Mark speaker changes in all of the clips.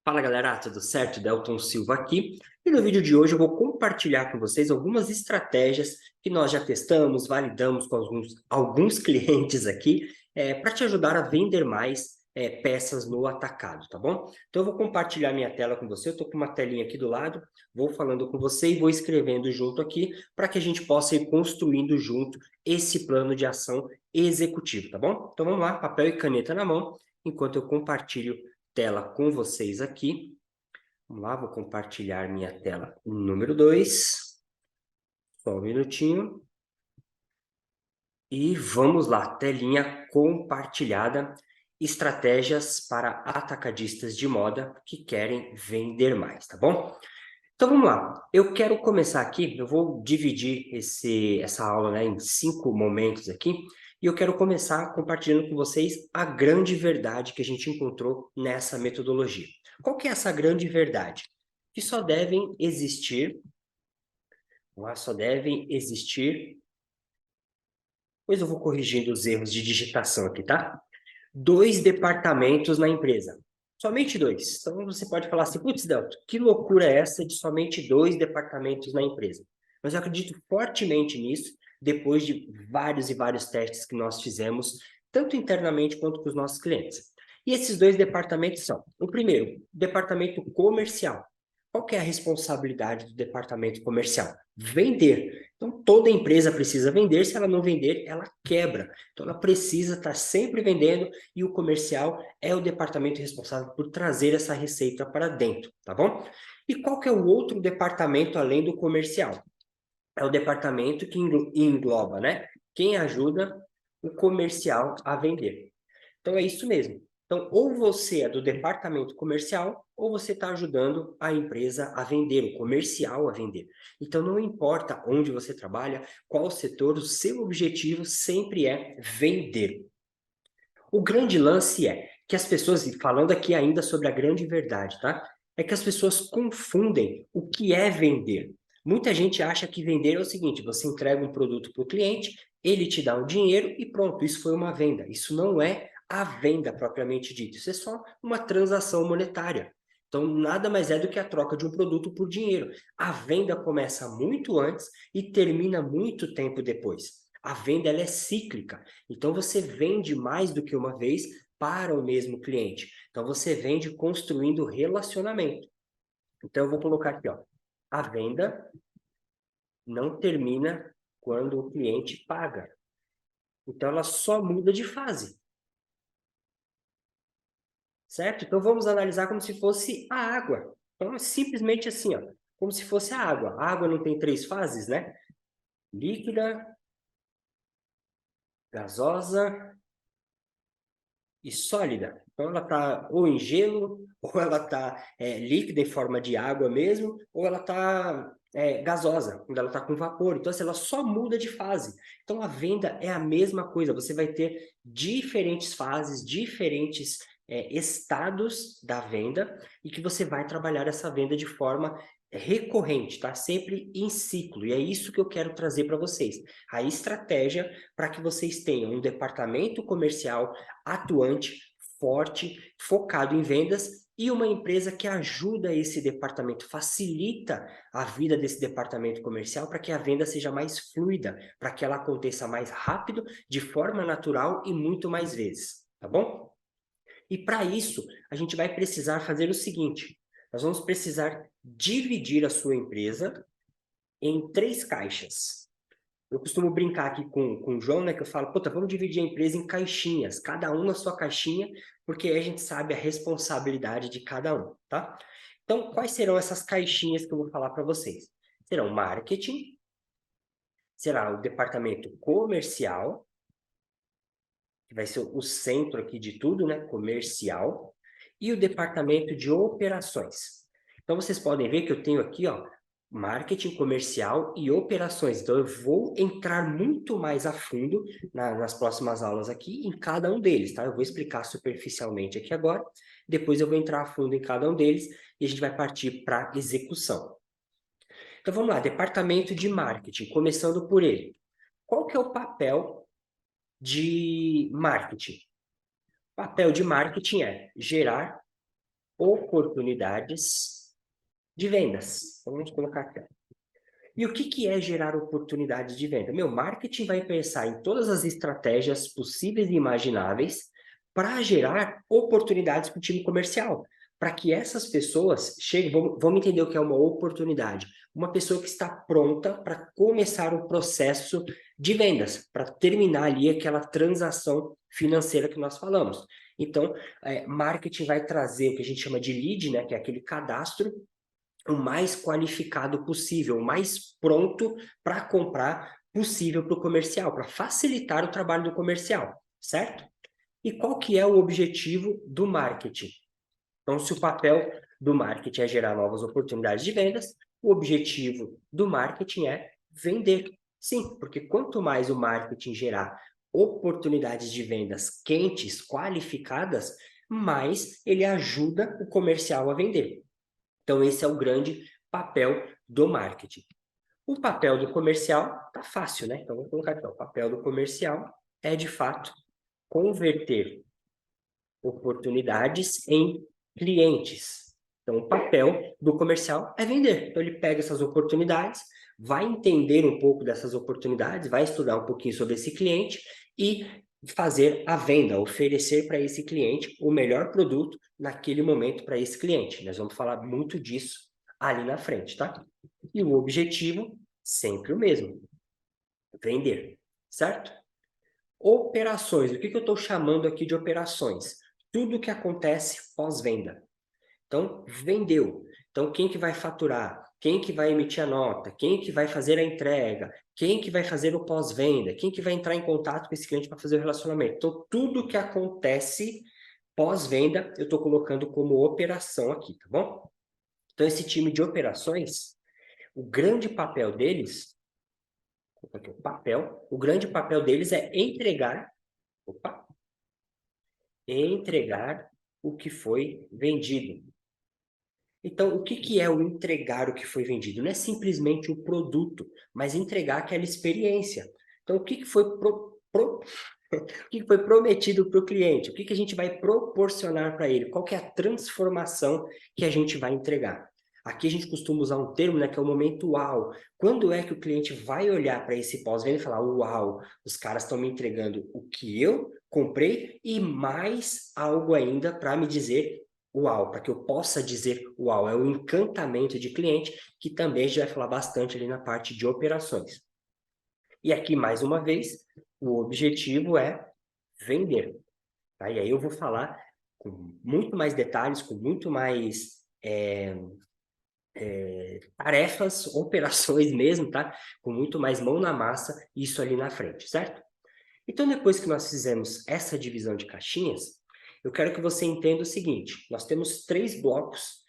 Speaker 1: Fala galera, tudo certo? Delton Silva aqui. E no vídeo de hoje eu vou compartilhar com vocês algumas estratégias que nós já testamos, validamos com alguns clientes aqui, para te ajudar a vender mais peças no atacado, tá bom? Então eu vou compartilhar minha tela com você, eu estou com uma telinha aqui do lado, vou falando com você e vou escrevendo junto aqui para que a gente possa ir construindo junto esse plano de ação executivo, tá bom? Então vamos lá, papel e caneta na mão, enquanto eu compartilho tela com vocês aqui. Vamos lá, vou compartilhar minha tela número 2. Só um minutinho. E vamos lá, telinha compartilhada. Estratégias para atacadistas de moda que querem vender mais, tá bom? Então vamos lá, eu quero começar aqui, eu vou dividir essa aula, né, em 5 momentos aqui, e eu quero começar compartilhando com vocês a grande verdade que a gente encontrou nessa metodologia. Qual que é essa grande verdade? Que só devem existir, só devem existir, pois eu vou corrigindo os erros de digitação aqui, tá? 2 departamentos na empresa. Somente 2. Então você pode falar assim, putz, Delto, que loucura é essa de somente 2 departamentos na empresa? Mas eu acredito fortemente nisso, depois de vários e vários testes que nós fizemos, tanto internamente quanto com os nossos clientes. E esses 2 departamentos são, o primeiro, departamento comercial. Qual que é a responsabilidade do departamento comercial? Vender. Então, toda empresa precisa vender, se ela não vender, ela quebra. Então, ela precisa estar sempre vendendo e o comercial é o departamento responsável por trazer essa receita para dentro, tá bom? E qual que é o outro departamento além do comercial? É o departamento que engloba, né? Quem ajuda o comercial a vender. Então, é isso mesmo. Então, ou você é do departamento comercial, ou você está ajudando a empresa a vender, o comercial a vender. Então, não importa onde você trabalha, qual setor, o seu objetivo sempre é vender. O grande lance é que as pessoas, e falando aqui ainda sobre a grande verdade, tá? É que as pessoas confundem o que é vender. Muita gente acha que vender é o seguinte: você entrega um produto para o cliente, ele te dá o dinheiro e pronto, isso foi uma venda. Isso não é a venda propriamente dita, isso é só uma transação monetária. Então, nada mais é do que a troca de um produto por dinheiro. A venda começa muito antes e termina muito tempo depois. A venda ela é cíclica. Então, você vende mais do que uma vez para o mesmo cliente. Então, você vende construindo relacionamento. Então, eu vou colocar aqui, ó. A venda não termina quando o cliente paga. Então, ela só muda de fase, certo? Então, vamos analisar como se fosse a água. Então, é simplesmente assim, ó. Como se fosse a água. A água não tem 3 fases, né? Líquida, gasosa e sólida. Então, ela está ou em gelo, ou ela está líquida em forma de água mesmo, ou ela está gasosa, quando ela está com vapor. Então, assim, ela só muda de fase. Então, a venda é a mesma coisa. Você vai ter diferentes fases, diferentes estados da venda, e que você vai trabalhar essa venda de forma recorrente, tá? Sempre em ciclo. E é isso que eu quero trazer para vocês. A estratégia para que vocês tenham um departamento comercial atuante, forte, focado em vendas e uma empresa que ajuda esse departamento, facilita a vida desse departamento comercial para que a venda seja mais fluida, para que ela aconteça mais rápido, de forma natural e muito mais vezes, tá bom? E para isso, a gente vai precisar fazer o seguinte, nós vamos precisar dividir a sua empresa em 3 caixas. Eu costumo brincar aqui com o João, né? Que eu falo, puta, vamos dividir a empresa em caixinhas, cada um na sua caixinha, porque aí a gente sabe a responsabilidade de cada um, tá? Então, quais serão essas caixinhas que eu vou falar para vocês? Serão marketing, será o departamento comercial, que vai ser o centro aqui de tudo, né? Comercial, e o departamento de operações. Então, vocês podem ver que eu tenho aqui, ó, marketing comercial e operações. Então, eu vou entrar muito mais a fundo nas próximas aulas aqui em cada um deles, tá? Eu vou explicar superficialmente aqui agora, depois eu vou entrar a fundo em cada um deles e a gente vai partir para execução. Então, vamos lá, departamento de marketing, começando por ele. Qual que é o papel de marketing? O papel de marketing é gerar oportunidades de vendas. Então, vamos colocar aqui. E o que é gerar oportunidades de venda? Meu marketing vai pensar em todas as estratégias possíveis e imagináveis para gerar oportunidades para o time comercial, para que essas pessoas cheguem, vamos entender o que é uma oportunidade. Uma pessoa que está pronta para começar o processo de vendas, para terminar ali aquela transação financeira que nós falamos. Então, marketing vai trazer o que a gente chama de lead, né, que é aquele cadastro, o mais qualificado possível, o mais pronto para comprar possível para o comercial, para facilitar o trabalho do comercial, certo? E qual que é o objetivo do marketing? Então, se o papel do marketing é gerar novas oportunidades de vendas, o objetivo do marketing é vender. Sim, porque quanto mais o marketing gerar oportunidades de vendas quentes, qualificadas, mais ele ajuda o comercial a vender. Então, esse é o grande papel do marketing. O papel do comercial tá fácil, né? Então, vou colocar aqui, ó, o papel do comercial é, de fato, converter oportunidades em clientes. Então, o papel do comercial é vender. Então, ele pega essas oportunidades, vai entender um pouco dessas oportunidades, vai estudar um pouquinho sobre esse cliente e fazer a venda, oferecer para esse cliente o melhor produto naquele momento para esse cliente. Nós vamos falar muito disso ali na frente, tá? E o objetivo, sempre o mesmo, vender, certo? Operações, o que eu estou chamando aqui de operações? Tudo que acontece pós-venda. Então, vendeu. Então, quem que vai faturar? Quem que vai emitir a nota? Quem que vai fazer a entrega? Quem que vai fazer o pós-venda? Quem que vai entrar em contato com esse cliente para fazer o relacionamento? Então, tudo que acontece pós-venda, eu estou colocando como operação aqui, tá bom? Então, esse time de operações, o grande papel deles, o grande papel deles é entregar o que foi vendido. Então, o que é o entregar o que foi vendido? Não é simplesmente o produto, mas entregar aquela experiência. Então, o que foi o que foi prometido para o cliente? O que a gente vai proporcionar para ele? Qual que é a transformação que a gente vai entregar? Aqui a gente costuma usar um termo, né, que é o momento uau. Quando é que o cliente vai olhar para esse pós-venda e falar, uau, os caras estão me entregando o que eu comprei e mais algo ainda para me dizer uau, para que eu possa dizer uau. É o encantamento de cliente, que também a gente vai falar bastante ali na parte de operações. E aqui, mais uma vez, o objetivo é vender. Tá? E aí eu vou falar com muito mais detalhes, com muito mais tarefas, operações mesmo, tá? Com muito mais mão na massa, isso ali na frente, certo? Então, depois que nós fizemos essa divisão de caixinhas, eu quero que você entenda o seguinte, nós temos 3 blocos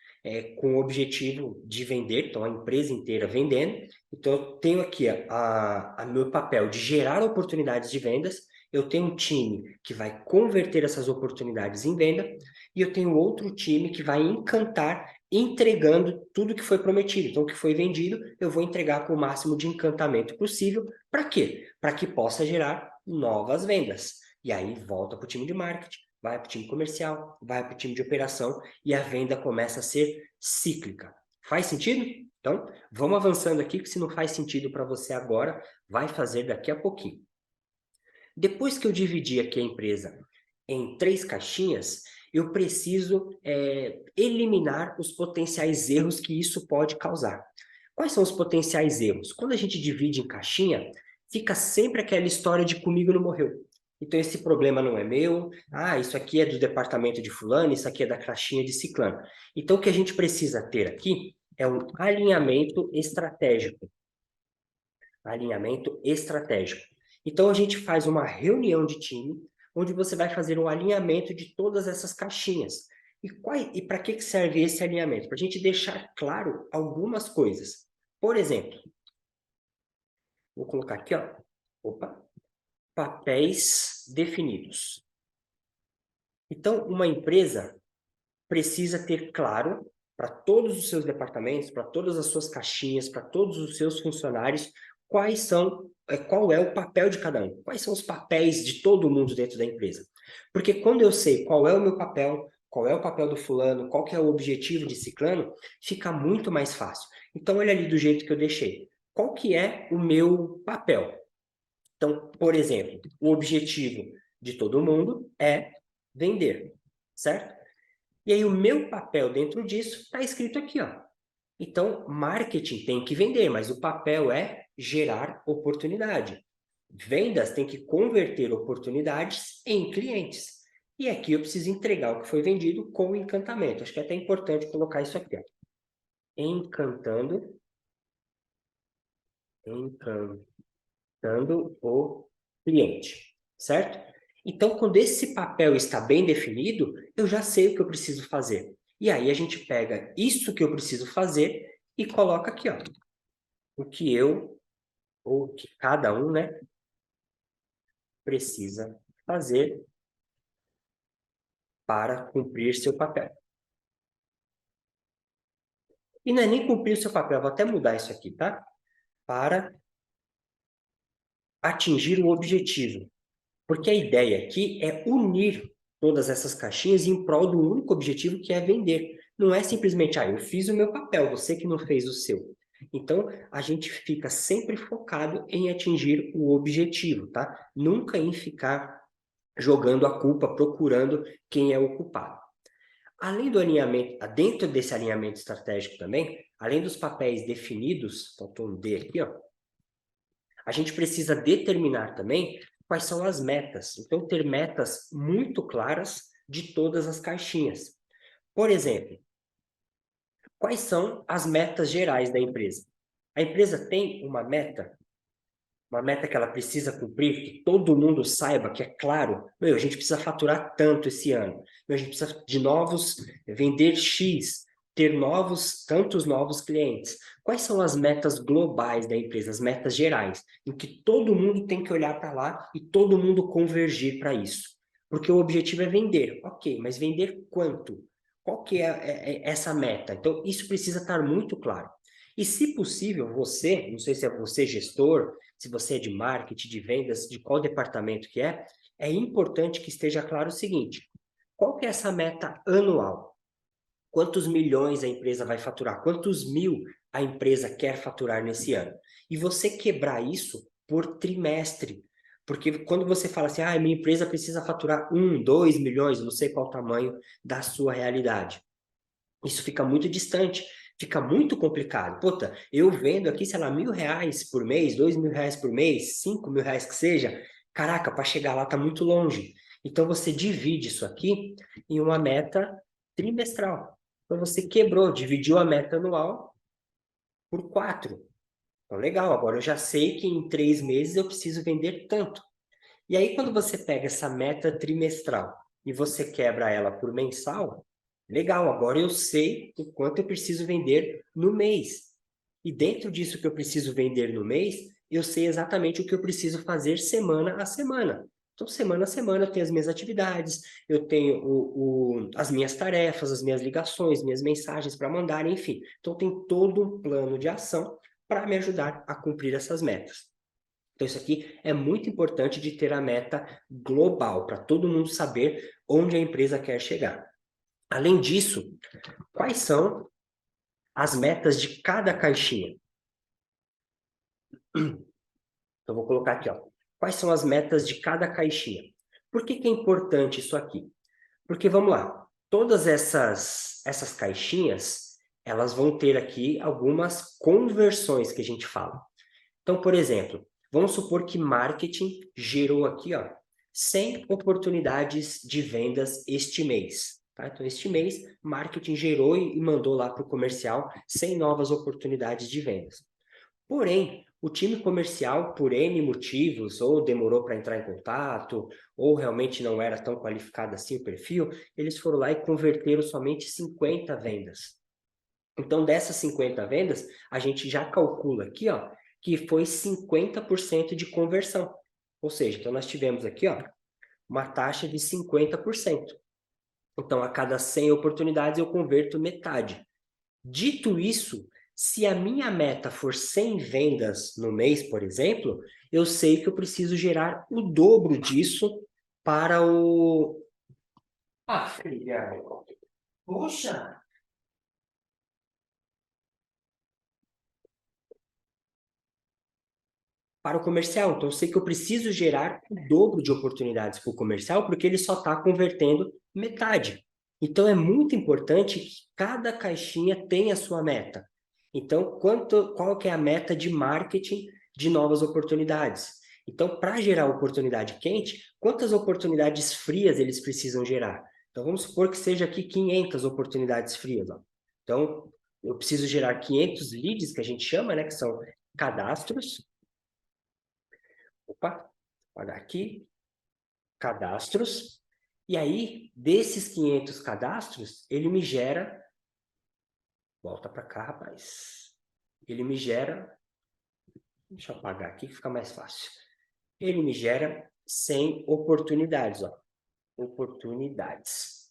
Speaker 1: com o objetivo de vender, então a empresa inteira vendendo. Então, eu tenho aqui a meu papel de gerar oportunidades de vendas, eu tenho um time que vai converter essas oportunidades em venda, e eu tenho outro time que vai encantar, entregando tudo que foi prometido. Então, o que foi vendido, eu vou entregar com o máximo de encantamento possível. Para quê? Para que possa gerar novas vendas. E aí volta para o time de marketing, vai para o time comercial, vai para o time de operação e a venda começa a ser cíclica. Faz sentido? Então, vamos avançando aqui, que se não faz sentido para você agora, vai fazer daqui a pouquinho. Depois que eu dividi aqui a empresa em 3 caixinhas, eu preciso eliminar os potenciais erros que isso pode causar. Quais são os potenciais erros? Quando a gente divide em caixinha, fica sempre aquela história de comigo não morreu. Então, esse problema não é meu. Ah, isso aqui é do departamento de fulano, isso aqui é da caixinha de ciclano. Então, o que a gente precisa ter aqui é um alinhamento estratégico. Alinhamento estratégico. Então, a gente faz uma reunião de time, onde você vai fazer um alinhamento de todas essas caixinhas. E para que serve esse alinhamento? Para a gente deixar claro algumas coisas. Por exemplo, vou colocar aqui, ó. Opa, papéis definidos. Então, uma empresa precisa ter claro para todos os seus departamentos, para todas as suas caixinhas, para todos os seus funcionários, qual é o papel de cada um, quais são os papéis de todo mundo dentro da empresa. Porque quando eu sei qual é o meu papel, qual é o papel do fulano, qual que é o objetivo de ciclano, fica muito mais fácil. Então, olha ali do jeito que eu deixei. Qual que é o meu papel? Então, por exemplo, o objetivo de todo mundo é vender, certo? E aí o meu papel dentro disso está escrito aqui, ó. Então, marketing tem que vender, mas o papel é gerar oportunidade. Vendas tem que converter oportunidades em clientes. E aqui eu preciso entregar o que foi vendido com encantamento. Acho que é até importante colocar isso aqui, ó. Encantando o cliente, certo? Então, quando esse papel está bem definido, eu já sei o que eu preciso fazer. E aí a gente pega isso que eu preciso fazer e coloca aqui, ó, o que eu, ou o que cada um, né, precisa fazer para cumprir seu papel. E não é nem cumprir o seu papel, vou até mudar isso aqui, tá? Para atingir o objetivo. Porque a ideia aqui é unir todas essas caixinhas em prol do único objetivo que é vender. Não é simplesmente, eu fiz o meu papel, você que não fez o seu. Então, a gente fica sempre focado em atingir o objetivo, tá? Nunca em ficar jogando a culpa, procurando quem é o culpado. Além do alinhamento, dentro desse alinhamento estratégico também, além dos papéis definidos, faltou um D aqui, ó, a gente precisa determinar também quais são as metas. Então, ter metas muito claras de todas as caixinhas. Por exemplo, quais são as metas gerais da empresa? A empresa tem uma meta que ela precisa cumprir, que todo mundo saiba, que é claro, a gente precisa faturar tanto esse ano, a gente precisa de vender X, ter tantos novos clientes. Quais são as metas globais da empresa, as metas gerais, em que todo mundo tem que olhar para lá e todo mundo convergir para isso? Porque o objetivo é vender, ok, mas vender quanto? Qual que é essa meta? Então, isso precisa estar muito claro. E, se possível, você, não sei se é você gestor, se você é de marketing, de vendas, de qual departamento que é importante que esteja claro o seguinte: qual que é essa meta anual? Quantos milhões a empresa vai faturar? Quantos mil a empresa quer faturar nesse ano? E você quebrar isso por trimestre. Porque quando você fala assim, minha empresa precisa faturar 2 milhões, não sei qual o tamanho da sua realidade. Isso fica muito distante, fica muito complicado. Puta, eu vendo aqui, sei lá, R$ 1.000 por mês, R$ 2.000 por mês, R$ 5.000 que seja, caraca, para chegar lá tá muito longe. Então você divide isso aqui em uma meta trimestral. Então você quebrou, dividiu a meta anual por 4. Então legal, agora eu já sei que em 3 meses eu preciso vender tanto. E aí quando você pega essa meta trimestral e você quebra ela por mensal, legal, agora eu sei o quanto eu preciso vender no mês. E dentro disso que eu preciso vender no mês, eu sei exatamente o que eu preciso fazer semana a semana. Então, semana a semana, eu tenho as minhas atividades, eu tenho as minhas tarefas, as minhas ligações, minhas mensagens para mandar, enfim. Então, tem todo um plano de ação para me ajudar a cumprir essas metas. Então, isso aqui é muito importante de ter a meta global, para todo mundo saber onde a empresa quer chegar. Além disso, quais são as metas de cada caixinha? Então, vou colocar aqui, ó. Quais são as metas de cada caixinha? Por que que é importante isso aqui? Porque, vamos lá, todas essas caixinhas, elas vão ter aqui algumas conversões que a gente fala. Então, por exemplo, vamos supor que marketing gerou aqui, ó, 100 oportunidades de vendas este mês. Tá? Então, este mês, marketing gerou e mandou lá para o comercial 100 novas oportunidades de vendas. Porém, o time comercial, por N motivos, ou demorou para entrar em contato, ou realmente não era tão qualificado assim o perfil, eles foram lá e converteram somente 50 vendas. Então, dessas 50 vendas, a gente já calcula aqui, ó, que foi 50% de conversão. Ou seja, então nós tivemos aqui, ó, uma taxa de 50%. Então, a cada 100 oportunidades, eu converto metade. Dito isso, se a minha meta for 100 vendas no mês, por exemplo, eu sei que eu preciso gerar o dobro disso para Ah, filha, poxa! Para o comercial. Então, eu sei que eu preciso gerar o dobro de oportunidades para o comercial, porque ele só está convertendo metade. Então, é muito importante que cada caixinha tenha a sua meta. Então, qual que é a meta de marketing de novas oportunidades? Então, para gerar oportunidade quente, quantas oportunidades frias eles precisam gerar? Então, vamos supor que seja aqui 500 oportunidades frias. Ó. Então, eu preciso gerar 500 leads, que a gente chama, né, que são cadastros. Opa, apagar aqui, cadastros. E aí, desses 500 cadastros, ele me gera... Volta para cá, rapaz. Ele me gera... Deixa eu apagar aqui que fica mais fácil. Ele me gera 100 oportunidades, ó. Oportunidades.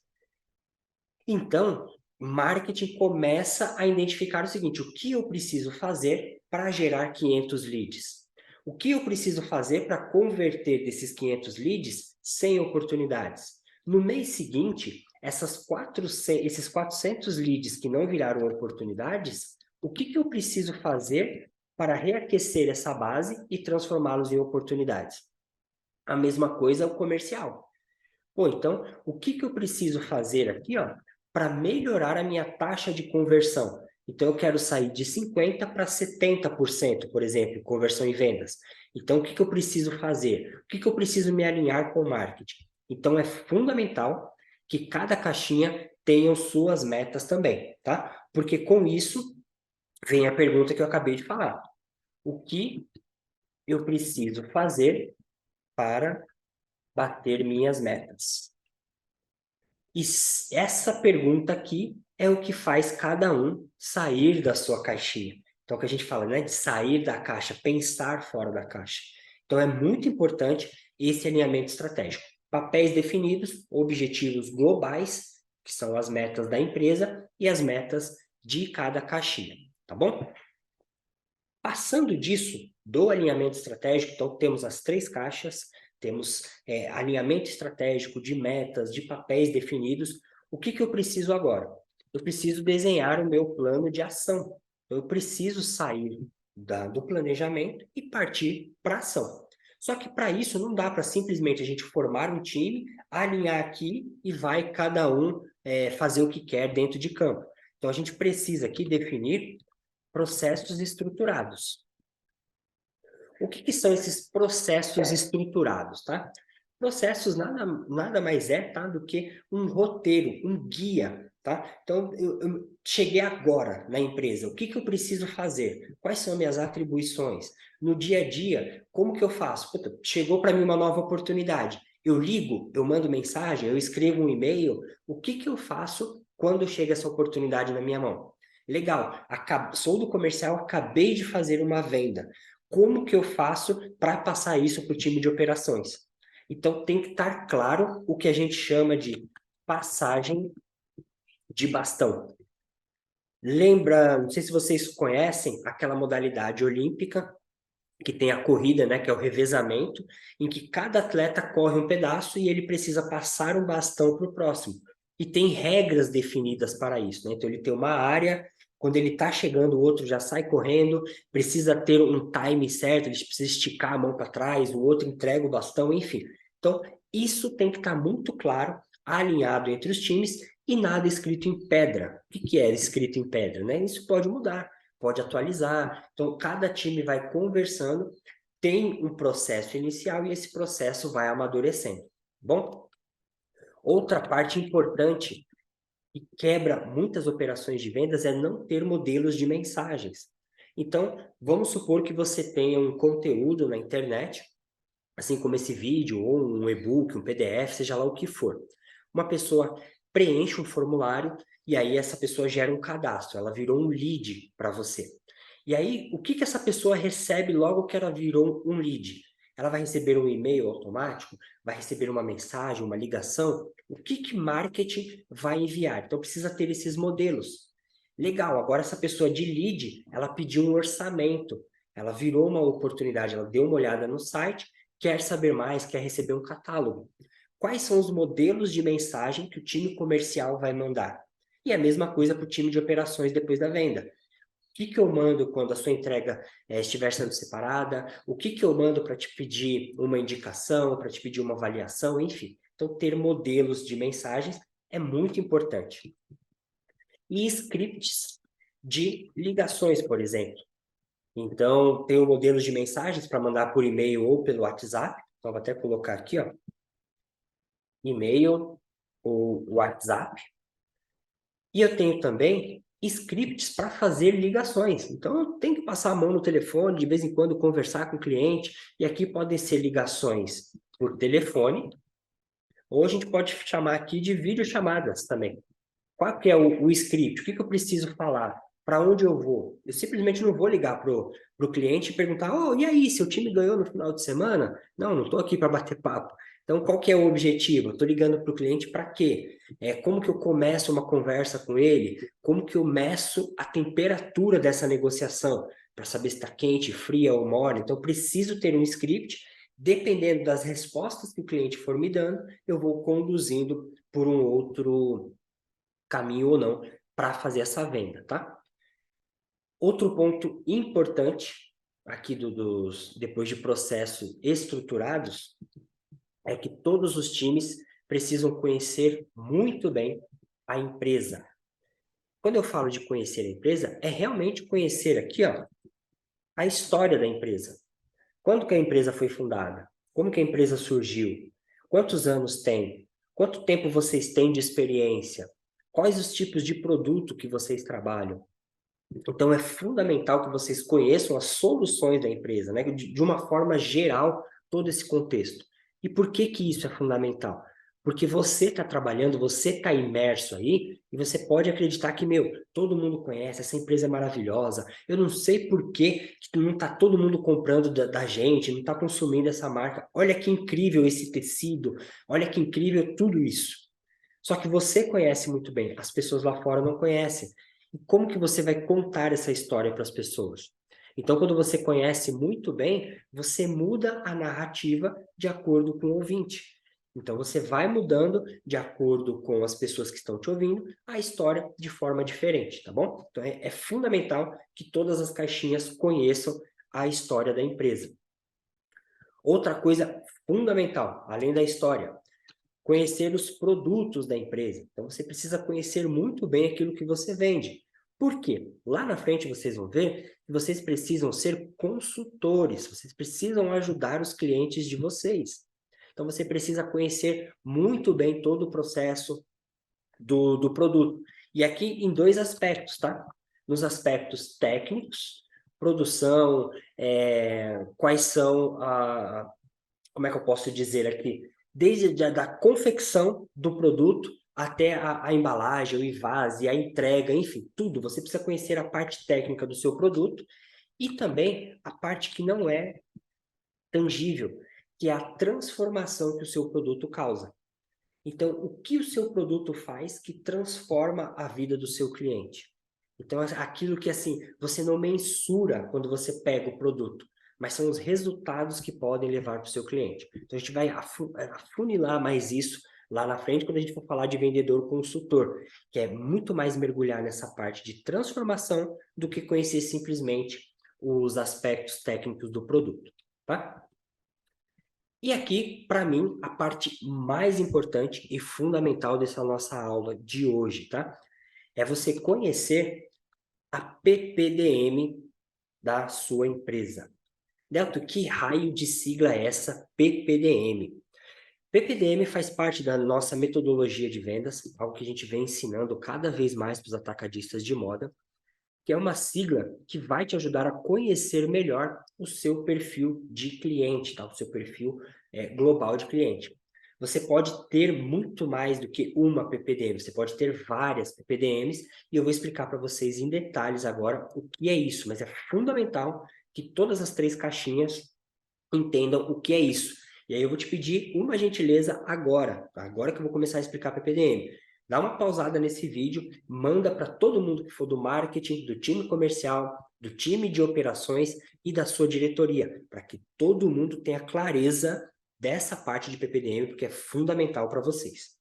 Speaker 1: Então, marketing começa a identificar o seguinte, o que eu preciso fazer para gerar 500 leads? O que eu preciso fazer para converter desses 500 leads 100 oportunidades? No mês seguinte, esses 400 leads que não viraram oportunidades, o que eu preciso fazer para reaquecer essa base e transformá-los em oportunidades? A mesma coisa o comercial. Pô, então, o que eu preciso fazer aqui, ó, para melhorar a minha taxa de conversão? Então, eu quero sair de 50% para 70%, por exemplo, conversão em vendas. Então, o que eu preciso fazer? O que eu preciso me alinhar com o marketing? Então, é fundamental que cada caixinha tenha suas metas também, tá? Porque com isso vem a pergunta que eu acabei de falar. O que eu preciso fazer para bater minhas metas? E essa pergunta aqui é o que faz cada um sair da sua caixinha. Então, o que a gente fala, né, de sair da caixa, pensar fora da caixa. Então, é muito importante esse alinhamento estratégico. Papéis definidos, objetivos globais, que são as metas da empresa, e as metas de cada caixinha, tá bom? Passando disso, do alinhamento estratégico, então temos as 3 caixas, temos alinhamento estratégico de metas, de papéis definidos. O que eu preciso agora? Eu preciso desenhar o meu plano de ação. Eu preciso sair do planejamento e partir para a ação. Só que para isso não dá para simplesmente a gente formar um time, alinhar aqui e vai cada um fazer o que quer dentro de campo. Então a gente precisa aqui definir processos estruturados. O que são esses processos estruturados, tá? Processos nada mais é, tá, do que um roteiro, um guia, tá? Então, eu cheguei agora na empresa, o que eu preciso fazer? Quais são minhas atribuições? No dia a dia, como que eu faço? Puta, chegou para mim uma nova oportunidade. Eu ligo, eu mando mensagem, eu escrevo um e-mail. O que eu faço quando chega essa oportunidade na minha mão? Legal, sou do comercial, acabei de fazer uma venda. Como que eu faço para passar isso para o time de operações? Então, tem que estar claro o que a gente chama de passagem de bastão. Lembra, não sei se vocês conhecem aquela modalidade olímpica que tem a corrida, né, que é o revezamento, em que cada atleta corre um pedaço e ele precisa passar um bastão para o próximo. E tem regras definidas para isso, né? Então ele tem uma área, quando ele está chegando, o outro já sai correndo, precisa ter um time certo, ele precisa esticar a mão para trás, o outro entrega o bastão, enfim. Então, isso tem que estar muito claro, alinhado entre os times e nada escrito em pedra. O que é escrito em pedra, né? Isso pode mudar, pode atualizar. Então, cada time vai conversando, tem um processo inicial e esse processo vai amadurecendo. Bom, outra parte importante que quebra muitas operações de vendas é não ter modelos de mensagens. Então, vamos supor que você tenha um conteúdo na internet, assim como esse vídeo, ou um e-book, um PDF, seja lá o que for. Uma pessoa preenche um formulário e aí essa pessoa gera um cadastro, ela virou um lead para você. E aí, o que essa pessoa recebe logo que ela virou um lead? Ela vai receber um e-mail automático? Vai receber uma mensagem, uma ligação? O que marketing vai enviar? Então, precisa ter esses modelos. Legal, agora essa pessoa de lead, ela pediu um orçamento, ela virou uma oportunidade, ela deu uma olhada no site, quer saber mais, quer receber um catálogo. quais são os modelos de mensagem que o time comercial vai mandar. E a mesma coisa para o time de operações depois da venda. O que eu mando quando a sua entrega estiver sendo separada? O que eu mando para te pedir uma indicação, para te pedir uma avaliação, enfim. Então, ter modelos de mensagens é muito importante. E scripts de ligações, por exemplo. Então, tenho modelos de mensagens para mandar por e-mail ou pelo WhatsApp. Então, vou até colocar aqui, ó, e-mail ou WhatsApp. E eu tenho também scripts para fazer ligações. Então, eu tenho que passar a mão no telefone, de vez em quando conversar com o cliente. E aqui podem ser ligações por telefone, ou a gente pode chamar aqui de videochamadas também. Qual que é o script? O que eu preciso falar? Para onde eu vou? Eu simplesmente não vou ligar pro cliente e perguntar, oh, e aí, seu time ganhou no final de semana? Não estou aqui para bater papo. Então, qual que é o objetivo? Eu estou ligando para o cliente para quê? Como que eu começo uma conversa com ele? Como que eu meço a temperatura dessa negociação? Para saber se está quente, fria ou morna. Então, eu preciso ter um script. Dependendo das respostas que o cliente for me dando, eu vou conduzindo por um outro caminho ou não para fazer essa venda, tá? Outro ponto importante aqui depois de processos estruturados é que todos os times precisam conhecer muito bem a empresa. Quando eu falo de conhecer a empresa, é realmente conhecer aqui, ó, a história da empresa. Quando que a empresa foi fundada? Como que a empresa surgiu? Quantos anos tem? Quanto tempo vocês têm de experiência? Quais os tipos de produto que vocês trabalham? Então, é fundamental que vocês conheçam as soluções da empresa, né? De uma forma geral, todo esse contexto. E por que que isso é fundamental? Porque você está trabalhando, você está imerso aí, e você pode acreditar que, meu, todo mundo conhece, essa empresa é maravilhosa, eu não sei por que não está todo mundo comprando da gente, não está consumindo essa marca. Olha que incrível esse tecido, olha que incrível tudo isso. Só que você conhece muito bem, as pessoas lá fora não conhecem. E como que você vai contar essa história para as pessoas? Então, quando você conhece muito bem, você muda a narrativa de acordo com o ouvinte. Então, você vai mudando de acordo com as pessoas que estão te ouvindo a história de forma diferente, tá bom? Então, é fundamental que todas as caixinhas conheçam a história da empresa. Outra coisa fundamental, além da história, conhecer os produtos da empresa. Então, você precisa conhecer muito bem aquilo que você vende. Por quê? Lá na frente vocês vão ver que vocês precisam ser consultores, vocês precisam ajudar os clientes de vocês. Então, você precisa conhecer muito bem todo o processo do produto. E aqui em dois aspectos, tá? Nos aspectos técnicos, produção, quais são como é que eu posso dizer aqui? Desde da confecção do produto até a embalagem, o envase, a entrega, enfim, tudo. Você precisa conhecer a parte técnica do seu produto e também a parte que não é tangível, que é a transformação que o seu produto causa. Então, o que o seu produto faz que transforma a vida do seu cliente? Então, aquilo que, assim, você não mensura quando você pega o produto, mas são os resultados que podem levar para o seu cliente. Então, a gente vai afunilar mais isso lá na frente, quando a gente for falar de vendedor consultor, que é muito mais mergulhar nessa parte de transformação do que conhecer simplesmente os aspectos técnicos do produto, tá? E aqui, para mim, a parte mais importante e fundamental dessa nossa aula de hoje, tá? É você conhecer a PPDM da sua empresa. Delto, que raio de sigla é essa PPDM? PPDM faz parte da nossa metodologia de vendas, algo que a gente vem ensinando cada vez mais para os atacadistas de moda, que é uma sigla que vai te ajudar a conhecer melhor o seu perfil de cliente, tá? O seu perfil global de cliente. Você pode ter muito mais do que uma PPDM, você pode ter várias PPDMs, e eu vou explicar para vocês em detalhes agora o que é isso, mas é fundamental que todas as três caixinhas entendam o que é isso. E aí eu vou te pedir uma gentileza agora, tá? Agora que eu vou começar a explicar a PPDM. Dá uma pausada nesse vídeo, manda para todo mundo que for do marketing, do time comercial, do time de operações e da sua diretoria, para que todo mundo tenha clareza dessa parte de PPDM, porque é fundamental para vocês.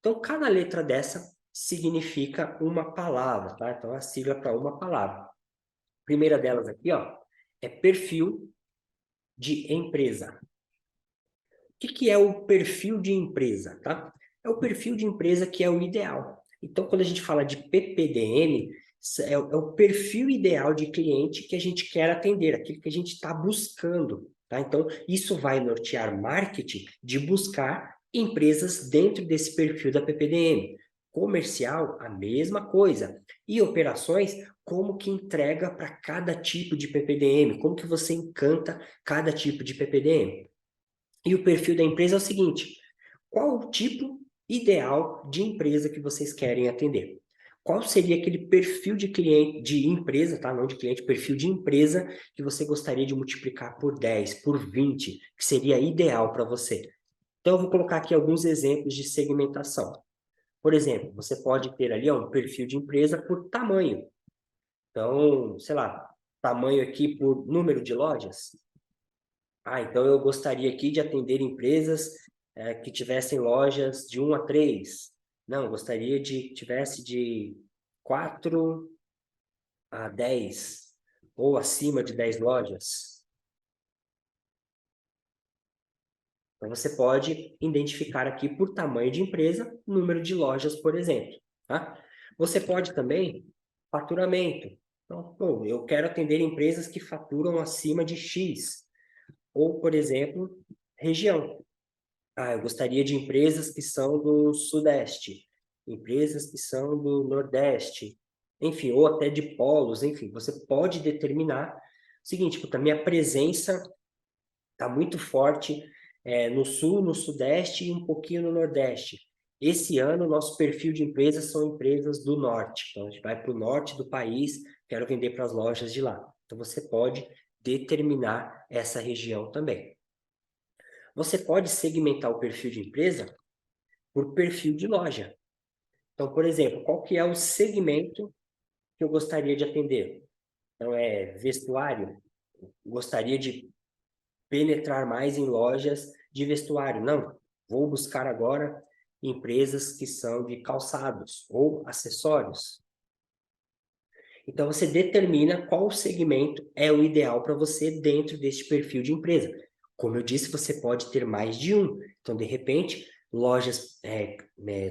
Speaker 1: Então, cada letra dessa significa uma palavra, tá? Então, a sigla para uma palavra. A primeira delas aqui, ó, é perfil de empresa. O que é o perfil de empresa, tá? É o perfil de empresa que é o ideal. Então, quando a gente fala de PPDM, é o perfil ideal de cliente que a gente quer atender, aquilo que a gente está buscando, tá? Então, isso vai nortear marketing de buscar empresas dentro desse perfil da PPDM. Comercial, a mesma coisa. E operações, como que entrega para cada tipo de PPDM, como que você encanta cada tipo de PPDM. E o perfil da empresa é o seguinte: qual o tipo ideal de empresa que vocês querem atender? Qual seria aquele perfil de cliente, de empresa, tá? Não de cliente, perfil de empresa que você gostaria de multiplicar por 10, por 20, que seria ideal para você? Então, eu vou colocar aqui alguns exemplos de segmentação. Por exemplo, você pode ter ali ó, um perfil de empresa por tamanho. Então, sei lá, tamanho aqui por número de lojas. Então eu gostaria aqui de atender empresas que tivessem lojas de 1 a 3. Não, gostaria de que tivesse de 4 a 10, ou acima de 10 lojas. Então você pode identificar aqui por tamanho de empresa, número de lojas, por exemplo. Tá? Você pode também faturamento. Então, pô, eu quero atender empresas que faturam acima de X. Ou, por exemplo, região. Eu gostaria de empresas que são do Sudeste, empresas que são do Nordeste, enfim, ou até de polos, enfim, você pode determinar o seguinte, porque a minha presença está muito forte no Sul, no Sudeste e um pouquinho no Nordeste. Esse ano, nosso perfil de empresas são empresas do Norte. Então, a gente vai para o Norte do país, quero vender para as lojas de lá. Então, você pode determinar essa região também. Você pode segmentar o perfil de empresa por perfil de loja. Então, por exemplo, qual que é o segmento que eu gostaria de atender? Então, é vestuário? Gostaria de penetrar mais em lojas de vestuário? Não, vou buscar agora empresas que são de calçados ou acessórios. Então, você determina qual segmento é o ideal para você dentro deste perfil de empresa. Como eu disse, você pode ter mais de um. Então, de repente, lojas,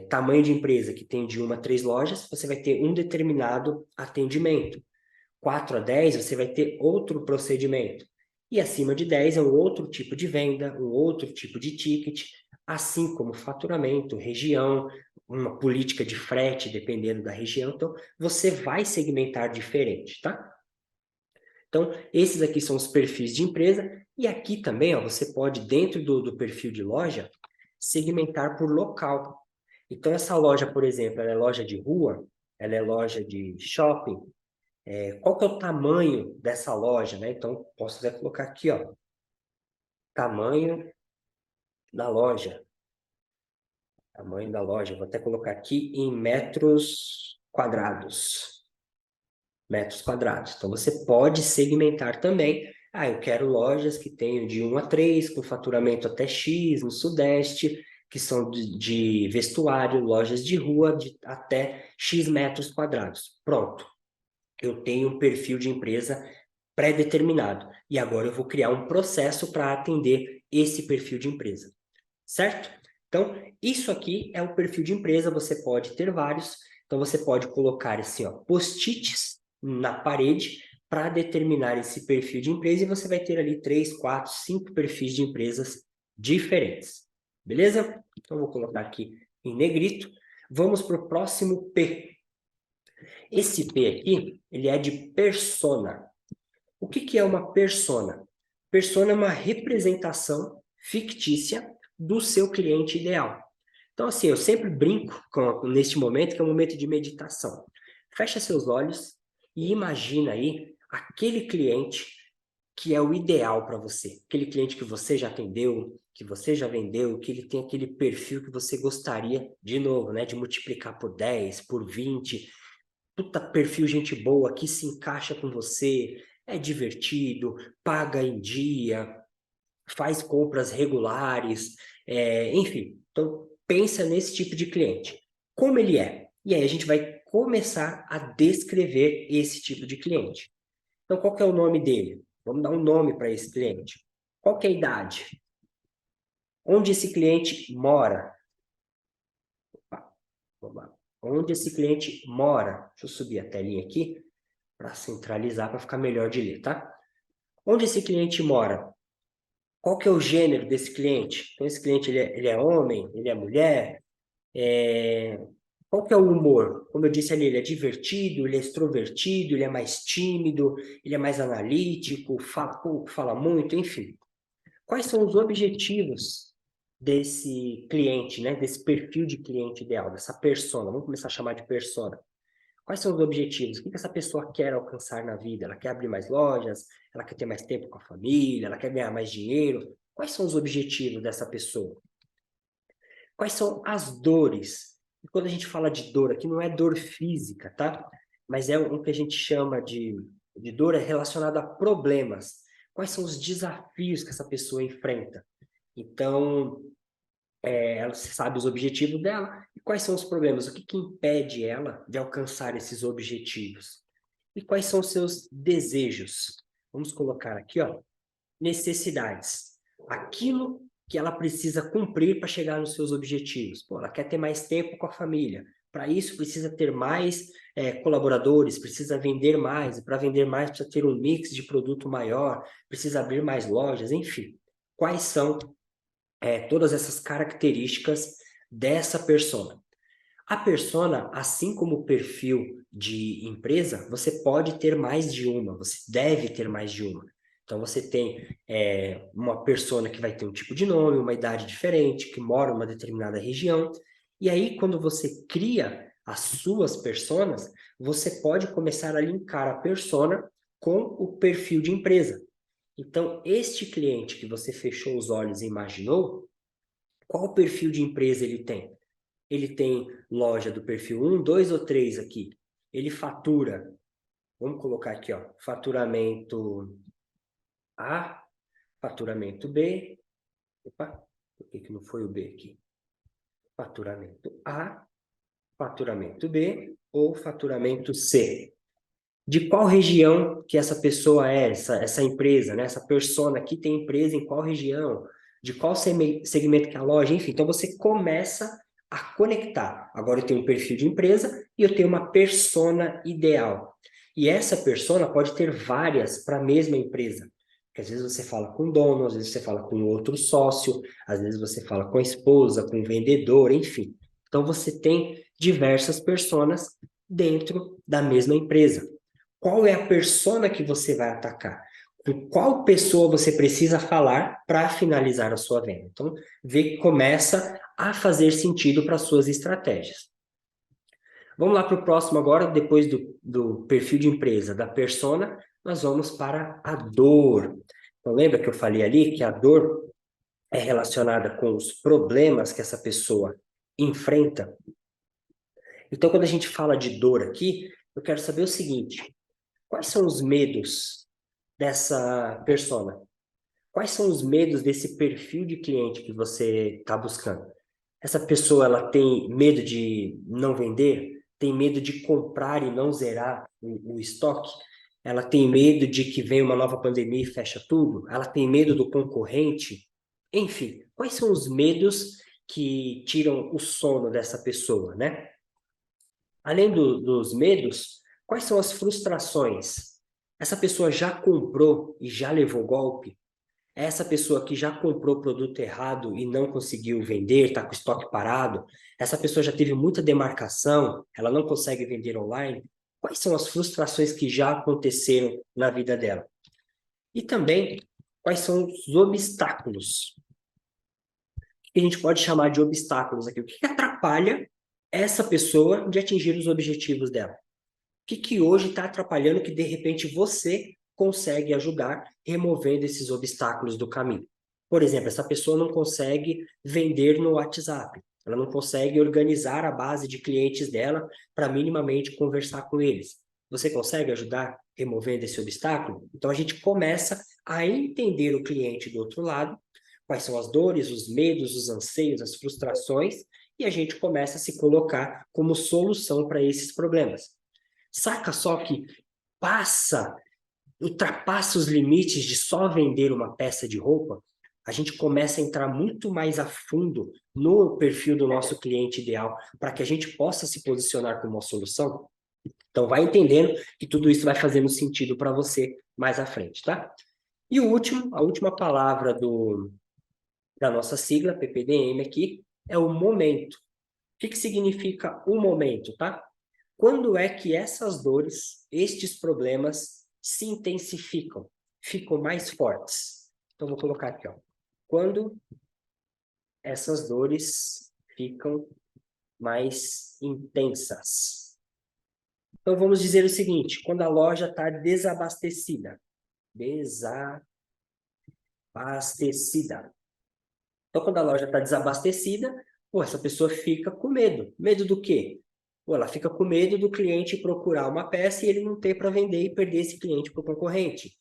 Speaker 1: tamanho de empresa que tem de 1 a 3 lojas, você vai ter um determinado atendimento. 4 a 10, você vai ter outro procedimento. E acima de 10 é um outro tipo de venda, um outro tipo de ticket, assim como faturamento, região, uma política de frete, dependendo da região. Então, você vai segmentar diferente, tá? Então, esses aqui são os perfis de empresa. E aqui também, ó, você pode, dentro do perfil de loja, segmentar por local. Então, essa loja, por exemplo, ela é loja de rua, ela é loja de shopping. Qual que é o tamanho dessa loja, né? Então, posso até colocar aqui, ó, tamanho da loja. Tamanho da loja, vou até colocar aqui em metros quadrados. Metros quadrados. Então, você pode segmentar também. Eu quero lojas que tenham de 1 a 3, com faturamento até X no Sudeste, que são de vestuário, lojas de rua de até X metros quadrados. Pronto. Eu tenho um perfil de empresa pré-determinado. E agora eu vou criar um processo para atender esse perfil de empresa. Certo? Então, isso aqui é o perfil de empresa, você pode ter vários. Então, você pode colocar assim, ó, post-its na parede para determinar esse perfil de empresa e você vai ter ali 3, 4, 5 perfis de empresas diferentes. Beleza? Então, vou colocar aqui em negrito. Vamos para o próximo P. Esse P aqui, ele é de persona. O que é uma persona? Persona é uma representação fictícia do seu cliente ideal. Então, assim, eu sempre brinco neste momento, que é um momento de meditação. Fecha seus olhos e imagina aí aquele cliente que é o ideal para você. Aquele cliente que você já atendeu, que você já vendeu, que ele tem aquele perfil que você gostaria, de novo, né, de multiplicar por 10, por 20. Puta, perfil gente boa, que se encaixa com você, é divertido, paga em dia, faz compras regulares, enfim. Então, pensa nesse tipo de cliente. Como ele é? E aí a gente vai começar a descrever esse tipo de cliente. Então, qual que é o nome dele? Vamos dar um nome para esse cliente. Qual que é a idade? Onde esse cliente mora? Opa, vamos lá. Onde esse cliente mora? Deixa eu subir a telinha aqui para centralizar, para ficar melhor de ler, tá? Onde esse cliente mora? Qual que é o gênero desse cliente? Então, esse cliente, ele é homem? Ele é mulher? Qual que é o humor? Como eu disse ali, ele é divertido, ele é extrovertido, ele é mais tímido, ele é mais analítico, fala pouco, fala muito, enfim. Quais são os objetivos desse cliente, né? Desse perfil de cliente ideal, dessa persona? Vamos começar a chamar de persona. Quais são os objetivos? O que essa pessoa quer alcançar na vida? Ela quer abrir mais lojas? Ela quer ter mais tempo com a família? Ela quer ganhar mais dinheiro? Quais são os objetivos dessa pessoa? Quais são as dores? E quando a gente fala de dor aqui, não é dor física, tá? Mas é um que a gente chama de dor relacionada a problemas. Quais são os desafios que essa pessoa enfrenta? Então, ela sabe os objetivos dela e quais são os problemas, o que que impede ela de alcançar esses objetivos? E quais são os seus desejos? Vamos colocar aqui, ó, necessidades. Aquilo que ela precisa cumprir para chegar nos seus objetivos. Pô, ela quer ter mais tempo com a família. Para isso, precisa ter mais colaboradores, precisa vender mais. E para vender mais, precisa ter um mix de produto maior, precisa abrir mais lojas, enfim. Quais são todas essas características dessa persona? A persona, assim como o perfil de empresa, você pode ter mais de uma, você deve ter mais de uma. Então, você tem uma persona que vai ter um tipo de nome, uma idade diferente, que mora em uma determinada região. E aí, quando você cria as suas personas, você pode começar a linkar a persona com o perfil de empresa. Então, este cliente que você fechou os olhos e imaginou, qual perfil de empresa ele tem? Ele tem loja do perfil 1, 2 ou 3 aqui. Ele fatura, vamos colocar aqui, ó, faturamento A, faturamento B. Opa, por que não foi o B aqui? Faturamento A, faturamento B ou faturamento C. De qual região que essa pessoa é, essa empresa, né? Essa persona aqui tem empresa em qual região? De qual segmento que é a loja? Enfim, então você começa a conectar. Agora eu tenho um perfil de empresa e eu tenho uma persona ideal. E essa persona pode ter várias para a mesma empresa. Porque às vezes você fala com o dono, às vezes você fala com outro sócio, às vezes você fala com a esposa, com o vendedor, enfim. Então você tem diversas personas dentro da mesma empresa. Qual é a persona que você vai atacar? Com qual pessoa você precisa falar para finalizar a sua venda? Então, vê que começa a fazer sentido para suas estratégias. Vamos lá para o próximo agora, depois do perfil de empresa, da persona, nós vamos para a dor. Então, lembra que eu falei ali que a dor é relacionada com os problemas que essa pessoa enfrenta? Então, quando a gente fala de dor aqui, eu quero saber o seguinte: quais são os medos dessa persona? Quais são os medos desse perfil de cliente que você está buscando? Essa pessoa, ela tem medo de não vender? Tem medo de comprar e não zerar o estoque? Ela tem medo de que venha uma nova pandemia e fecha tudo? Ela tem medo do concorrente? Enfim, quais são os medos que tiram o sono dessa pessoa, né? Além dos medos, quais são as frustrações? Essa pessoa já comprou e já levou golpe? Essa pessoa que já comprou produto errado e não conseguiu vender, está com o estoque parado? Essa pessoa já teve muita demarcação, ela não consegue vender online? Quais são as frustrações que já aconteceram na vida dela? E também, quais são os obstáculos? O que a gente pode chamar de obstáculos aqui? O que atrapalha essa pessoa de atingir os objetivos dela? O que hoje está atrapalhando que, de repente, você consegue ajudar removendo esses obstáculos do caminho? Por exemplo, essa pessoa não consegue vender no WhatsApp, ela não consegue organizar a base de clientes dela para minimamente conversar com eles. Você consegue ajudar removendo esse obstáculo? Então, a gente começa a entender o cliente do outro lado, quais são as dores, os medos, os anseios, as frustrações, e a gente começa a se colocar como solução para esses problemas. Saca só que ultrapassa os limites de só vender uma peça de roupa? A gente começa a entrar muito mais a fundo no perfil do nosso cliente ideal, para que a gente possa se posicionar como uma solução. Então, vai entendendo que tudo isso vai fazendo sentido para você mais à frente, tá? E a última palavra da nossa sigla, PPDM aqui, é o momento. O que significa o momento, tá? Quando é que essas dores, estes problemas, se intensificam, ficam mais fortes? Então, vou colocar aqui, ó. Quando essas dores ficam mais intensas. Então, vamos dizer o seguinte, quando a loja está desabastecida. Desabastecida. Então, quando a loja está desabastecida, pô, essa pessoa fica com medo. Medo do quê? Pô, ela fica com medo do cliente procurar uma peça e ele não ter para vender e perder esse cliente para o concorrente.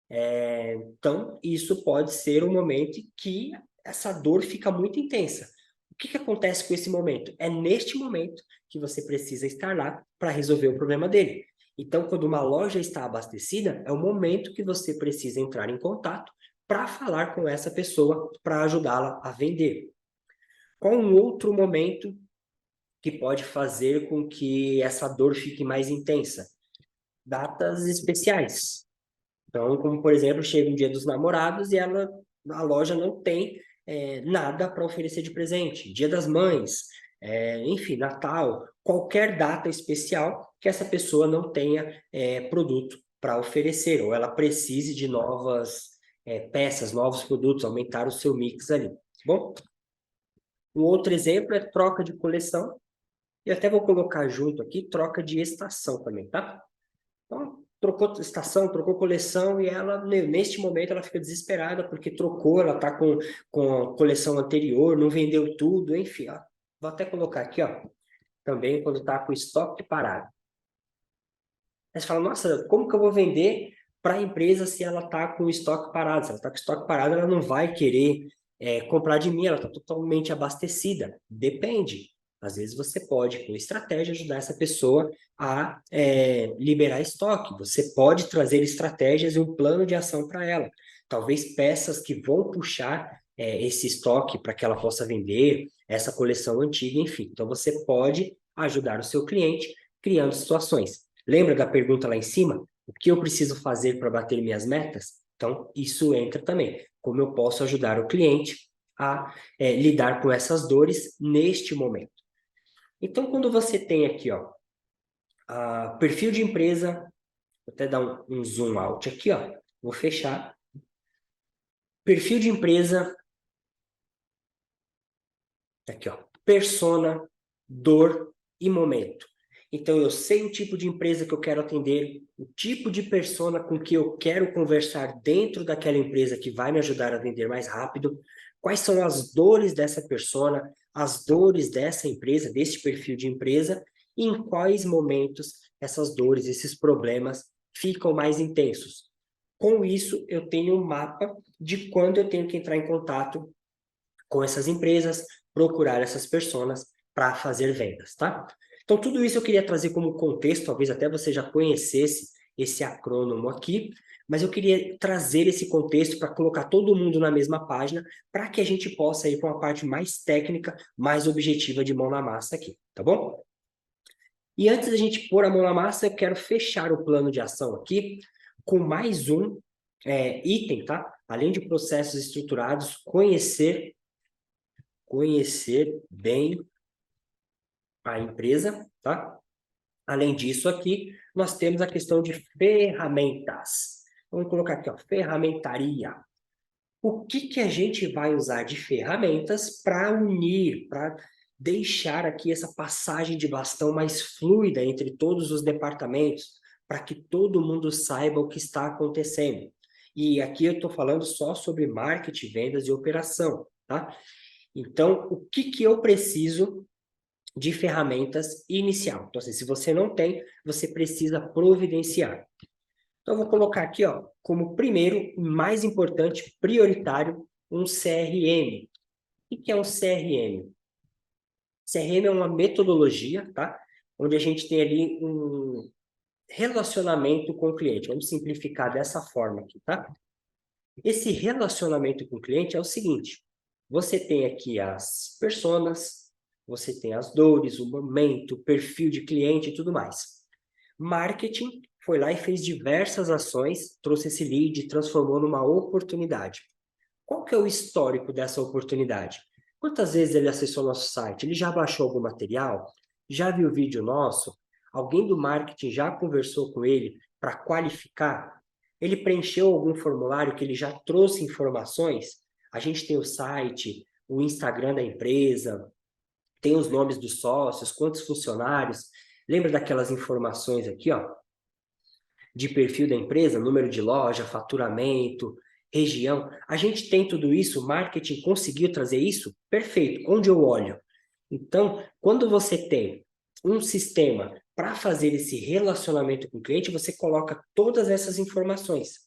Speaker 1: Então, isso pode ser um momento que essa dor fica muito intensa. O que acontece com esse momento? É neste momento que você precisa estar lá para resolver o problema dele. Então, quando uma loja está abastecida, é o momento que você precisa entrar em contato para falar com essa pessoa, para ajudá-la a vender. Qual um outro momento que pode fazer com que essa dor fique mais intensa? Datas especiais. Então, como por exemplo, chega um dia dos namorados e a loja não tem nada para oferecer de presente. Dia das Mães, enfim, Natal, qualquer data especial que essa pessoa não tenha produto para oferecer, ou ela precise de novas peças, novos produtos, aumentar o seu mix ali. Tá bom? Um outro exemplo é troca de coleção. E até vou colocar junto aqui troca de estação também, tá? Então, trocou estação, trocou coleção e ela, neste momento, ela fica desesperada porque trocou, ela tá com a coleção anterior, não vendeu tudo, enfim, ó. Vou até colocar aqui, ó, também quando tá com estoque parado. Aí você fala, nossa, como que eu vou vender para a empresa se ela tá com estoque parado? Se ela tá com estoque parado, ela não vai querer comprar de mim, ela tá totalmente abastecida. Depende. Às vezes você pode, com estratégia, ajudar essa pessoa a liberar estoque. Você pode trazer estratégias e um plano de ação para ela. Talvez peças que vão puxar esse estoque para que ela possa vender, essa coleção antiga, enfim. Então, você pode ajudar o seu cliente criando situações. Lembra da pergunta lá em cima? O que eu preciso fazer para bater minhas metas? Então, isso entra também. Como eu posso ajudar o cliente a lidar com essas dores neste momento? Então, quando você tem aqui, ó, perfil de empresa, vou até dar um zoom out aqui, ó, vou fechar. Perfil de empresa, aqui, ó, persona, dor e momento. Então, eu sei o tipo de empresa que eu quero atender, o tipo de persona com que eu quero conversar dentro daquela empresa que vai me ajudar a vender mais rápido, quais são as dores dessa persona, as dores dessa empresa, desse perfil de empresa, e em quais momentos essas dores, esses problemas ficam mais intensos. Com isso, eu tenho um mapa de quando eu tenho que entrar em contato com essas empresas, procurar essas pessoas para fazer vendas, tá? Então, tudo isso eu queria trazer como contexto, talvez até você já conhecesse esse acrônimo aqui, mas eu queria trazer esse contexto para colocar todo mundo na mesma página, para que a gente possa ir para uma parte mais técnica, mais objetiva de mão na massa aqui, tá bom? E antes da gente pôr a mão na massa, eu quero fechar o plano de ação aqui com mais um item, tá? Além de processos estruturados, conhecer bem a empresa, tá? Além disso aqui, nós temos a questão de ferramentas. Vamos colocar aqui, ó, ferramentaria. O que a gente vai usar de ferramentas para unir, para deixar aqui essa passagem de bastão mais fluida entre todos os departamentos, para que todo mundo saiba o que está acontecendo. E aqui eu estou falando só sobre marketing, vendas e operação, tá? Então, o que eu preciso de ferramentas inicial. Então, assim, se você não tem, você precisa providenciar. Então, eu vou colocar aqui, ó, como primeiro, mais importante, prioritário, um CRM. O que é um CRM? CRM é uma metodologia, tá? Onde a gente tem ali um relacionamento com o cliente. Vamos simplificar dessa forma aqui, tá? Esse relacionamento com o cliente é o seguinte: você tem aqui as personas, você tem as dores, o momento, o perfil de cliente e tudo mais. Marketing foi lá e fez diversas ações, trouxe esse lead, transformou numa oportunidade. Qual que é o histórico dessa oportunidade? Quantas vezes ele acessou nosso site? Ele já baixou algum material? Já viu vídeo nosso? Alguém do marketing já conversou com ele para qualificar? Ele preencheu algum formulário que ele já trouxe informações? A gente tem o site, o Instagram da empresa, tem os nomes dos sócios, quantos funcionários. Lembra daquelas informações aqui, ó, de perfil da empresa, número de loja, faturamento, região? A gente tem tudo isso, o marketing conseguiu trazer isso? Perfeito. Onde eu olho? Então, quando você tem um sistema para fazer esse relacionamento com o cliente, você coloca todas essas informações.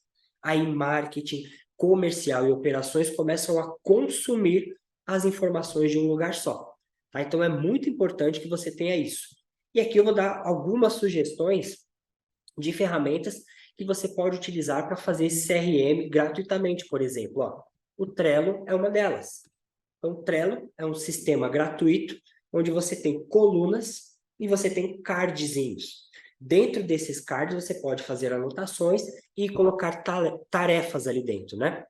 Speaker 1: Aí, marketing, comercial e operações começam a consumir as informações de um lugar só. Tá? Então, é muito importante que você tenha isso. E aqui eu vou dar algumas sugestões de ferramentas que você pode utilizar para fazer esse CRM gratuitamente, por exemplo. Ó, o Trello é uma delas. Então, o Trello é um sistema gratuito, onde você tem colunas e você tem cardzinhos. Dentro desses cards, você pode fazer anotações e colocar tarefas ali dentro, né?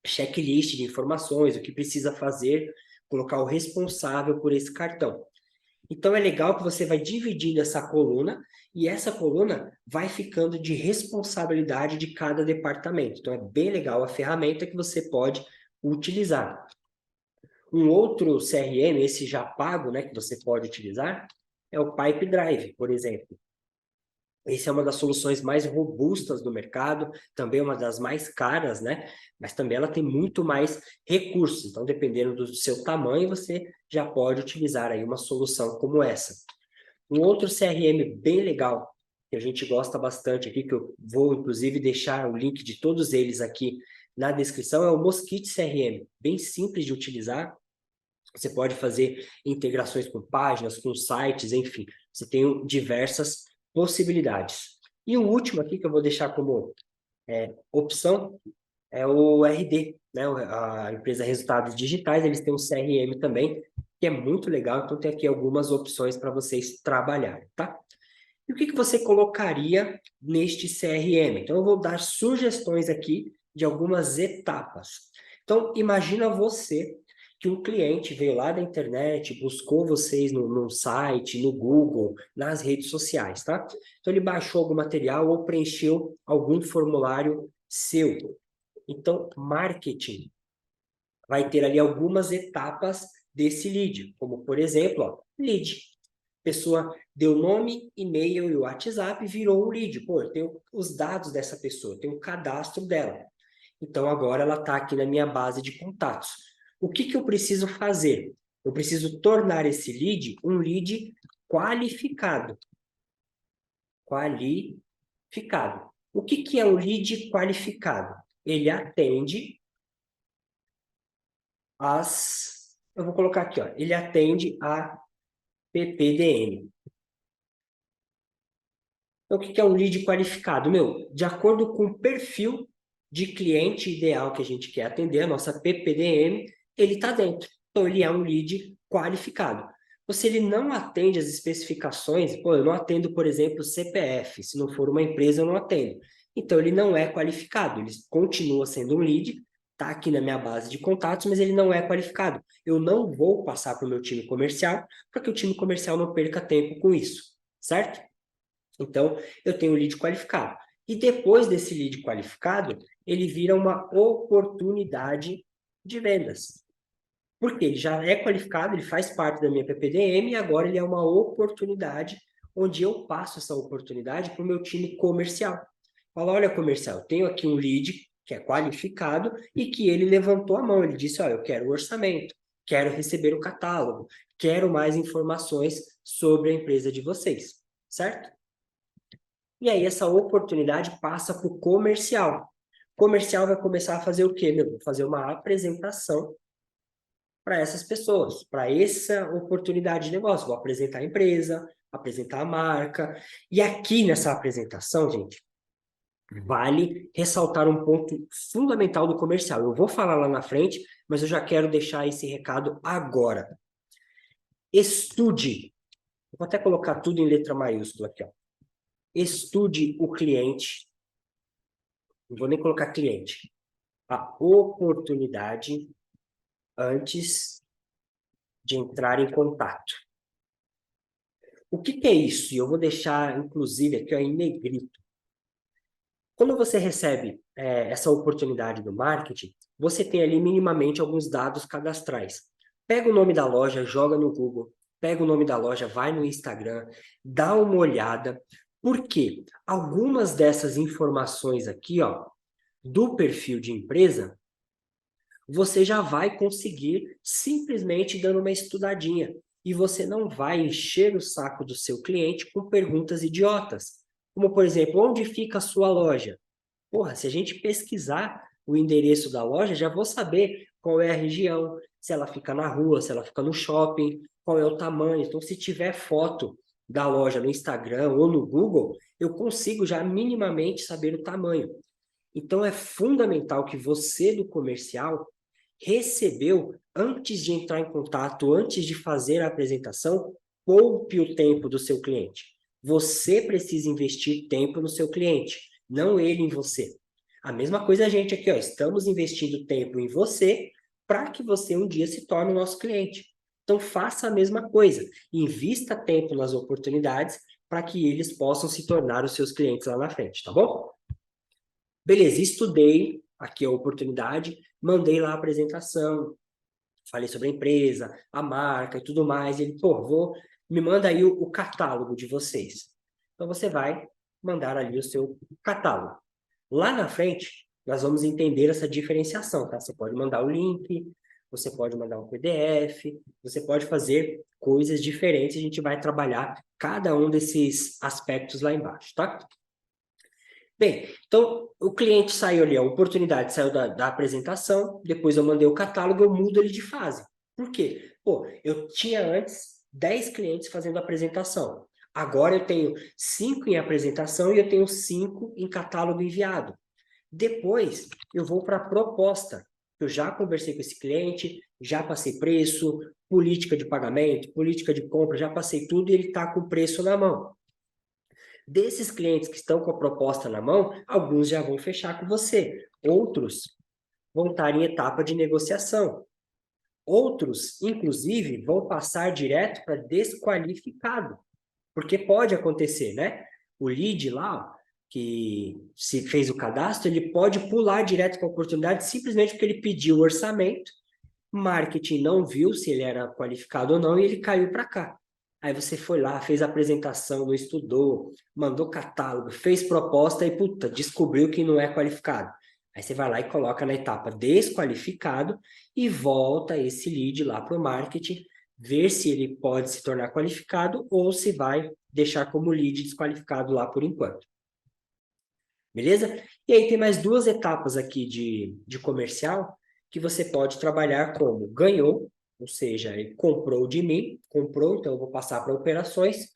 Speaker 1: Checklist de informações, o que precisa fazer, colocar o responsável por esse cartão. Então, é legal que você vai dividindo essa coluna e essa coluna vai ficando de responsabilidade de cada departamento. Então, é bem legal a ferramenta que você pode utilizar. Um outro CRM, esse já pago, né, que você pode utilizar, é o Pipe Drive, por exemplo. Essa é uma das soluções mais robustas do mercado, também uma das mais caras, né? Mas também ela tem muito mais recursos. Então, dependendo do seu tamanho, você já pode utilizar aí uma solução como essa. Um outro CRM bem legal, que a gente gosta bastante aqui, que eu vou, inclusive, deixar o link de todos eles aqui na descrição, é o Mosquite CRM. Bem simples de utilizar. Você pode fazer integrações com páginas, com sites, enfim. Você tem diversas possibilidades. E o último aqui que eu vou deixar como opção é o RD, né? A empresa Resultados Digitais, eles têm um CRM também, que é muito legal, então tem aqui algumas opções para vocês trabalharem, tá? E o que você colocaria neste CRM? Então, eu vou dar sugestões aqui de algumas etapas. Então, imagina você que um cliente veio lá da internet, buscou vocês no site, no Google, nas redes sociais, tá? Então, ele baixou algum material ou preencheu algum formulário seu. Então, marketing vai ter ali algumas etapas desse lead, como, por exemplo, ó, lead. A pessoa deu nome, e-mail e WhatsApp, virou um lead. Pô, eu tenho os dados dessa pessoa, eu tenho o cadastro dela. Então, agora ela está aqui na minha base de contatos. O que eu preciso fazer? Eu preciso tornar esse lead um lead qualificado. Qualificado. O que é um lead qualificado? Ele atende eu vou colocar aqui, ó, ele atende a PPDM. Então, o que é um lead qualificado? Meu, de acordo com o perfil de cliente ideal que a gente quer atender, a nossa PPDM, ele está dentro. Então, ele é um lead qualificado. Ou se ele não atende as especificações, pô, eu não atendo, por exemplo, CPF. Se não for uma empresa, eu não atendo. Então, ele não é qualificado. Ele continua sendo um lead, está aqui na minha base de contatos, mas ele não é qualificado. Eu não vou passar para o meu time comercial, para que o time comercial não perca tempo com isso, certo? Então, eu tenho um lead qualificado. E depois desse lead qualificado, ele vira uma oportunidade de vendas. Porque ele já é qualificado, ele faz parte da minha PPDM e agora ele é uma oportunidade onde eu passo essa oportunidade para o meu time comercial. Fala, olha, comercial, eu tenho aqui um lead que é qualificado e que ele levantou a mão, ele disse, olha, eu quero o orçamento, quero receber o catálogo, quero mais informações sobre a empresa de vocês, certo? E aí essa oportunidade passa para o comercial. O comercial vai começar a fazer o quê, meu? Fazer uma apresentação para essas pessoas, para essa oportunidade de negócio. Vou apresentar a empresa, apresentar a marca. E aqui nessa apresentação, gente, vale ressaltar um ponto fundamental do comercial. Eu vou falar lá na frente, mas eu já quero deixar esse recado agora. Estude. Vou até colocar tudo em letra maiúscula aqui, ó. Estude o cliente. Não vou nem colocar cliente. A oportunidade antes de entrar em contato. O que é isso? E eu vou deixar, inclusive, aqui ó, em negrito. Quando você recebe essa oportunidade do marketing, você tem ali minimamente alguns dados cadastrais. Pega o nome da loja, joga no Google, pega o nome da loja, vai no Instagram, dá uma olhada, porque algumas dessas informações aqui, ó, do perfil de empresa, você já vai conseguir simplesmente dando uma estudadinha. E você não vai encher o saco do seu cliente com perguntas idiotas. Como, por exemplo, onde fica a sua loja? Porra, se a gente pesquisar o endereço da loja, já vou saber qual é a região, se ela fica na rua, se ela fica no shopping, qual é o tamanho. Então, se tiver foto da loja no Instagram ou no Google, eu consigo já minimamente saber o tamanho. Então, é fundamental que você do comercial recebeu, antes de entrar em contato, antes de fazer a apresentação, poupe o tempo do seu cliente. Você precisa investir tempo no seu cliente, não ele em você. A mesma coisa a gente aqui, ó, estamos investindo tempo em você para que você um dia se torne o nosso cliente. Então, faça a mesma coisa. Invista tempo nas oportunidades para que eles possam se tornar os seus clientes lá na frente, tá bom? Beleza, estudei aqui a oportunidade, mandei lá a apresentação, falei sobre a empresa, a marca e tudo mais. E ele, pô, me manda aí o catálogo de vocês. Então você vai mandar ali o seu catálogo. Lá na frente, nós vamos entender essa diferenciação, tá? Você pode mandar o link, você pode mandar um PDF, você pode fazer coisas diferentes. A gente vai trabalhar cada um desses aspectos lá embaixo, tá? Bem, então o cliente saiu ali, a oportunidade saiu da apresentação, depois eu mandei o catálogo, eu mudo ele de fase. Por quê? Pô, eu tinha antes 10 clientes fazendo apresentação. Agora eu tenho 5 em apresentação e eu tenho 5 em catálogo enviado. Depois eu vou para a proposta. Eu já conversei com esse cliente, já passei preço, política de pagamento, política de compra, já passei tudo e ele está com o preço na mão. Desses clientes que estão com a proposta na mão, alguns já vão fechar com você, outros vão estar em etapa de negociação. Outros, inclusive, vão passar direto para desqualificado, porque pode acontecer, né? O lead lá, que se fez o cadastro, ele pode pular direto para a oportunidade simplesmente porque ele pediu o orçamento, marketing não viu se ele era qualificado ou não e ele caiu para cá. Aí você foi lá, fez a apresentação, não estudou, mandou catálogo, fez proposta e, puta, descobriu que não é qualificado. Aí você vai lá e coloca na etapa desqualificado e volta esse lead lá para o marketing, ver se ele pode se tornar qualificado ou se vai deixar como lead desqualificado lá por enquanto. Beleza? E aí tem mais duas etapas aqui de comercial que você pode trabalhar como ganhou, ou seja, ele comprou de mim, comprou, então eu vou passar para operações,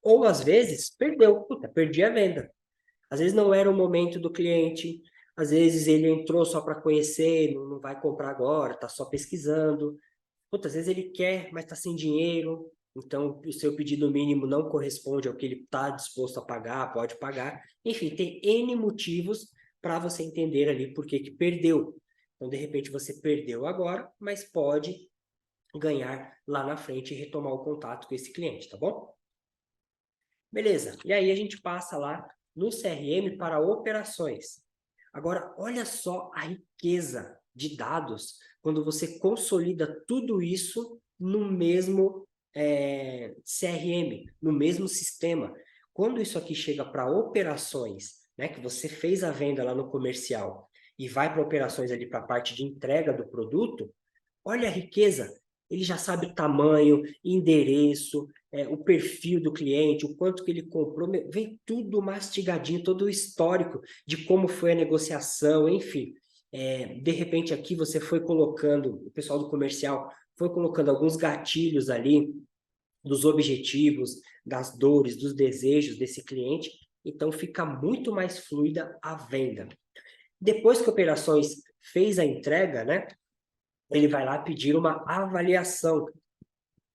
Speaker 1: ou às vezes perdeu, puta, perdi a venda. Às vezes não era o momento do cliente, às vezes ele entrou só para conhecer, não vai comprar agora, está só pesquisando. Puta, às vezes ele quer, mas está sem dinheiro, então o seu pedido mínimo não corresponde ao que ele está disposto a pagar, pode pagar. Enfim, tem N motivos para você entender ali por que perdeu. Então, de repente, você perdeu agora, mas pode ganhar lá na frente e retomar o contato com esse cliente, tá bom? Beleza, e aí a gente passa lá no CRM para operações. Agora, olha só a riqueza de dados quando você consolida tudo isso no mesmo CRM, no mesmo sistema. Quando isso aqui chega para operações, né, que você fez a venda lá no comercial e vai para operações ali para a parte de entrega do produto, olha a riqueza. ele já sabe o tamanho, endereço, o perfil do cliente, o quanto que ele comprou, vem tudo mastigadinho, todo o histórico de como foi a negociação, enfim. De repente aqui você foi colocando, o pessoal do comercial foi colocando alguns gatilhos ali, dos objetivos, das dores, dos desejos desse cliente, então fica muito mais fluida a venda. Depois que operações fez a entrega, né, ele vai lá pedir uma avaliação.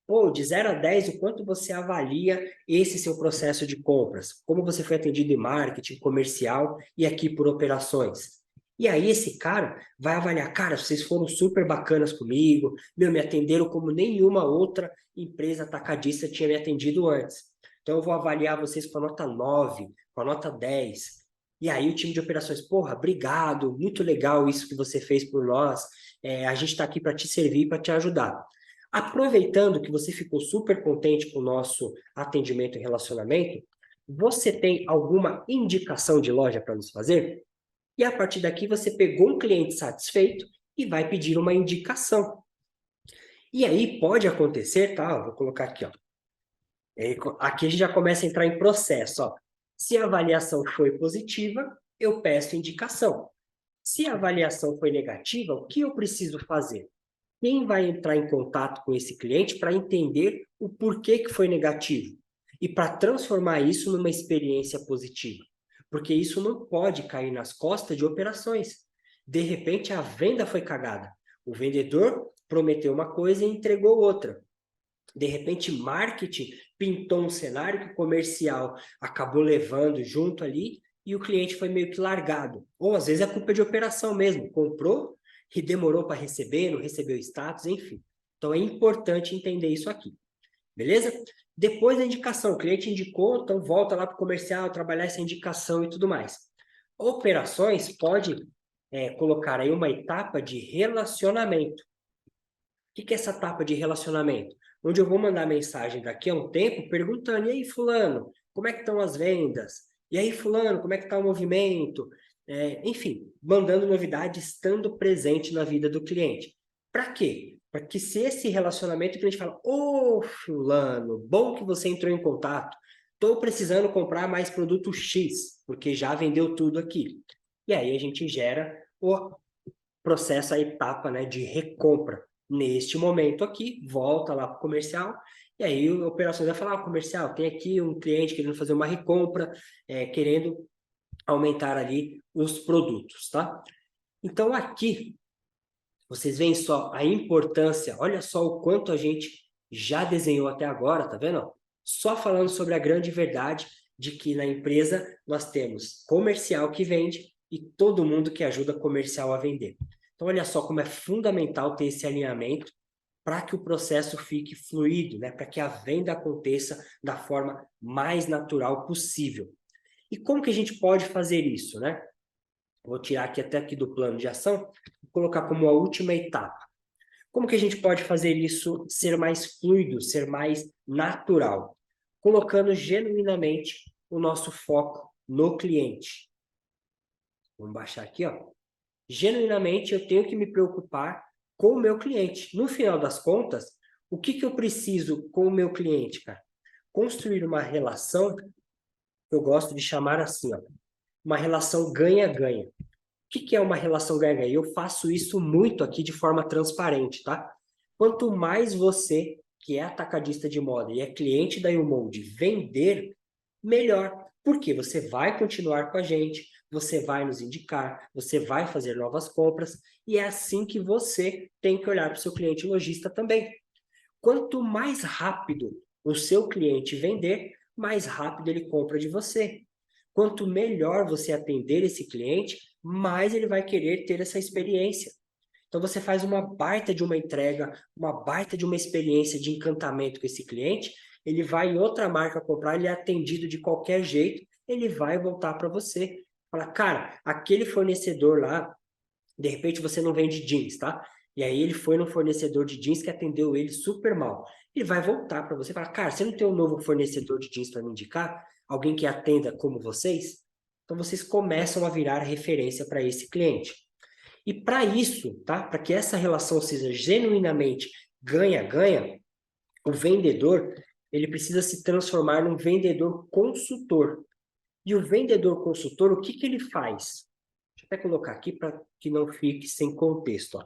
Speaker 1: Pô, de 0 a 10, o quanto você avalia esse seu processo de compras? Como você foi atendido em marketing, comercial e aqui por operações? E aí esse cara vai avaliar, cara, vocês foram super bacanas comigo, me atenderam como nenhuma outra empresa atacadista tinha me atendido antes. Então eu vou avaliar vocês com a nota 9, com a nota 10. E aí o time de operações, porra, obrigado, muito legal isso que você fez por nós, a gente está aqui para te servir, para te ajudar. Aproveitando que você ficou super contente com o nosso atendimento e relacionamento, você tem alguma indicação de loja para nos fazer? E a partir daqui você pegou um cliente satisfeito e vai pedir uma indicação. E aí pode acontecer, tá? Vou colocar aqui, ó. Aqui a gente já começa a entrar em processo, ó. Se a avaliação foi positiva, eu peço indicação. Se a avaliação foi negativa, o que eu preciso fazer? Quem vai entrar em contato com esse cliente para entender o porquê que foi negativo e para transformar isso numa experiência positiva. Porque isso não pode cair nas costas de operações. De repente, a venda foi cagada. O vendedor prometeu uma coisa e entregou outra. De repente, marketing pintou um cenário que o comercial acabou levando junto ali e o cliente foi meio que largado. Ou às vezes é culpa de operação mesmo. Comprou e demorou para receber, não recebeu status, enfim. Então é importante entender isso aqui. Beleza? Depois da indicação, o cliente indicou, então volta lá para o comercial, trabalhar essa indicação e tudo mais. Operações pode colocar aí uma etapa de relacionamento. O que é essa etapa de relacionamento? Onde eu vou mandar mensagem daqui a um tempo perguntando, e aí fulano, como é que estão as vendas? E aí fulano, como é que está o movimento? Enfim, mandando novidades, estando presente na vida do cliente. Para quê? Para que se esse relacionamento, o cliente fala, ô fulano, bom que você entrou em contato, estou precisando comprar mais produto X, porque já vendeu tudo aqui. E aí a gente gera o processo, a etapa, né, de recompra. Neste momento aqui, volta lá para o comercial, e aí o operações vai falar, comercial, tem aqui um cliente querendo fazer uma recompra, querendo aumentar ali os produtos, tá? Então aqui, vocês veem só a importância, olha só o quanto a gente já desenhou até agora, tá vendo? Só falando sobre a grande verdade de que na empresa nós temos comercial que vende e todo mundo que ajuda comercial a vender. Então, olha só como é fundamental ter esse alinhamento para que o processo fique fluido, né? Para que a venda aconteça da forma mais natural possível. E como que a gente pode fazer isso, né? Vou tirar aqui até aqui do plano de ação, vou colocar como a última etapa. Como que a gente pode fazer isso ser mais fluido, ser mais natural? Colocando genuinamente o nosso foco no cliente. Vamos baixar aqui, ó. Genuinamente, eu tenho que me preocupar com o meu cliente. No final das contas, o que eu preciso com o meu cliente, cara? Construir uma relação, eu gosto de chamar assim, ó, uma relação ganha-ganha. O que é uma relação ganha-ganha? Eu faço isso muito aqui de forma transparente, tá? Quanto mais você, que é atacadista de moda e é cliente da YouMold, vender, melhor. Porque você vai continuar com a gente, você vai nos indicar, você vai fazer novas compras, e é assim que você tem que olhar para o seu cliente lojista também. Quanto mais rápido o seu cliente vender, mais rápido ele compra de você. Quanto melhor você atender esse cliente, mais ele vai querer ter essa experiência. Então você faz uma baita de uma entrega, uma baita de uma experiência de encantamento com esse cliente, ele vai em outra marca comprar, ele é atendido de qualquer jeito, ele vai voltar para você. Fala, cara, aquele fornecedor lá, de repente você não vende jeans, tá? E aí ele foi no fornecedor de jeans que atendeu ele super mal. Ele vai voltar para você e falar, cara, você não tem um novo fornecedor de jeans para me indicar? Alguém que atenda como vocês? Então vocês começam a virar referência para esse cliente. E para isso, tá? Para que essa relação seja genuinamente ganha-ganha, o vendedor, ele precisa se transformar num vendedor consultor. E o vendedor consultor, o que que ele faz? Deixa eu até colocar aqui para que não fique sem contexto, ó.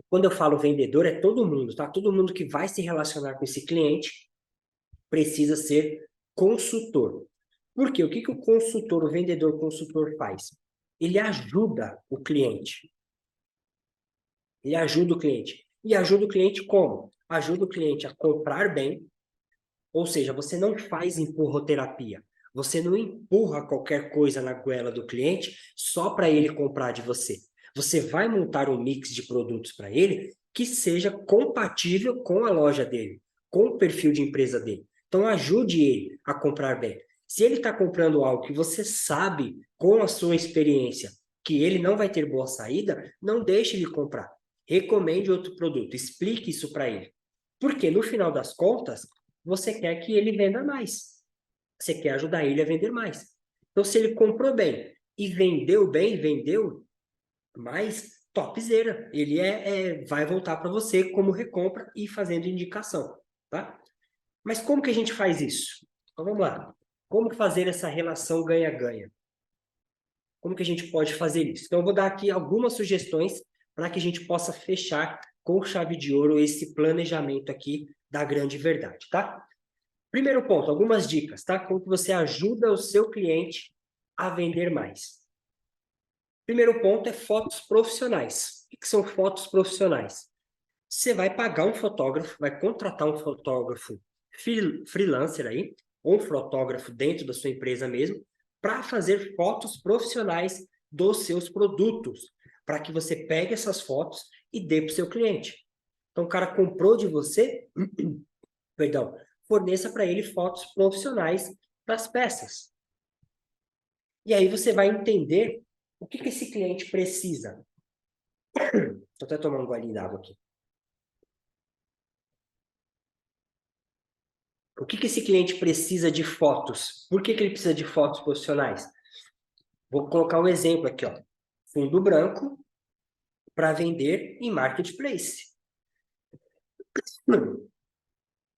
Speaker 1: Quando eu falo vendedor, é todo mundo, tá? Todo mundo que vai se relacionar com esse cliente precisa ser consultor. Por quê? O que que o consultor, o vendedor consultor faz? Ele ajuda o cliente. Ele ajuda o cliente. E ajuda o cliente como? Ajuda o cliente a comprar bem, ou seja, você não faz empurroterapia. Você não empurra qualquer coisa na goela do cliente só para ele comprar de você. Você vai montar um mix de produtos para ele que seja compatível com a loja dele, com o perfil de empresa dele. Então, ajude ele a comprar bem. Se ele está comprando algo que você sabe, com a sua experiência, que ele não vai ter boa saída, não deixe ele comprar. Recomende outro produto, explique isso para ele. Porque, no final das contas, você quer que ele venda mais. Você quer ajudar ele a vender mais. Então, se ele comprou bem, vendeu mais, topzera. Ele vai voltar para você como recompra e fazendo indicação, tá? Mas como que a gente faz isso? Então, vamos lá. Como fazer essa relação ganha-ganha? Como que a gente pode fazer isso? Então, eu vou dar aqui algumas sugestões para que a gente possa fechar com chave de ouro esse planejamento aqui da grande verdade, tá? Primeiro ponto, algumas dicas, tá? Como que você ajuda o seu cliente a vender mais. Primeiro ponto é fotos profissionais. O que são fotos profissionais? Você vai pagar um fotógrafo, vai contratar um fotógrafo freelancer aí, ou um fotógrafo dentro da sua empresa mesmo, para fazer fotos profissionais dos seus produtos, para que você pegue essas fotos e dê para o seu cliente. Então, o cara comprou de você, perdão, forneça para ele fotos profissionais das peças. E aí você vai entender o que que esse cliente precisa. Estou até tomando um golinho d'água aqui. O que que esse cliente precisa de fotos? Por que que ele precisa de fotos profissionais? Vou colocar um exemplo aqui, ó. Fundo branco para vender em marketplace.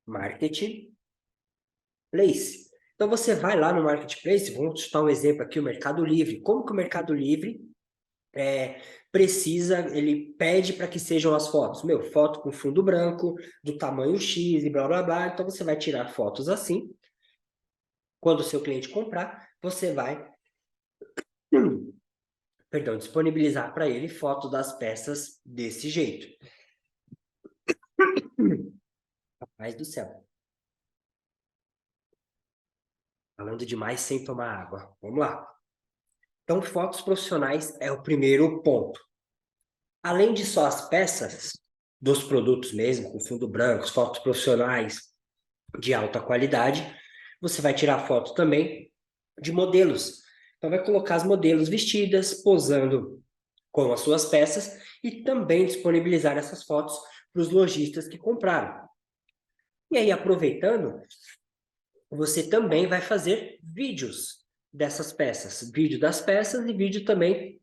Speaker 1: Marketplace. Então você vai lá no marketplace, vamos citar um exemplo aqui, o Mercado Livre. Como que o Mercado Livre ele pede para que sejam as fotos? Foto com fundo branco, do tamanho X e blá, blá, blá. Então, você vai tirar fotos assim. Quando o seu cliente comprar, você vai, disponibilizar para ele foto das peças desse jeito. Rapaz do céu. Falando demais sem tomar água. Vamos lá. Então, fotos profissionais é o primeiro ponto. Além de só as peças dos produtos mesmo, com fundo branco, fotos profissionais de alta qualidade, você vai tirar foto também de modelos. Então, vai colocar as modelos vestidas, posando com as suas peças e também disponibilizar essas fotos para os lojistas que compraram. E aí, aproveitando, você também vai fazer vídeos dessas peças. Vídeo das peças e vídeo também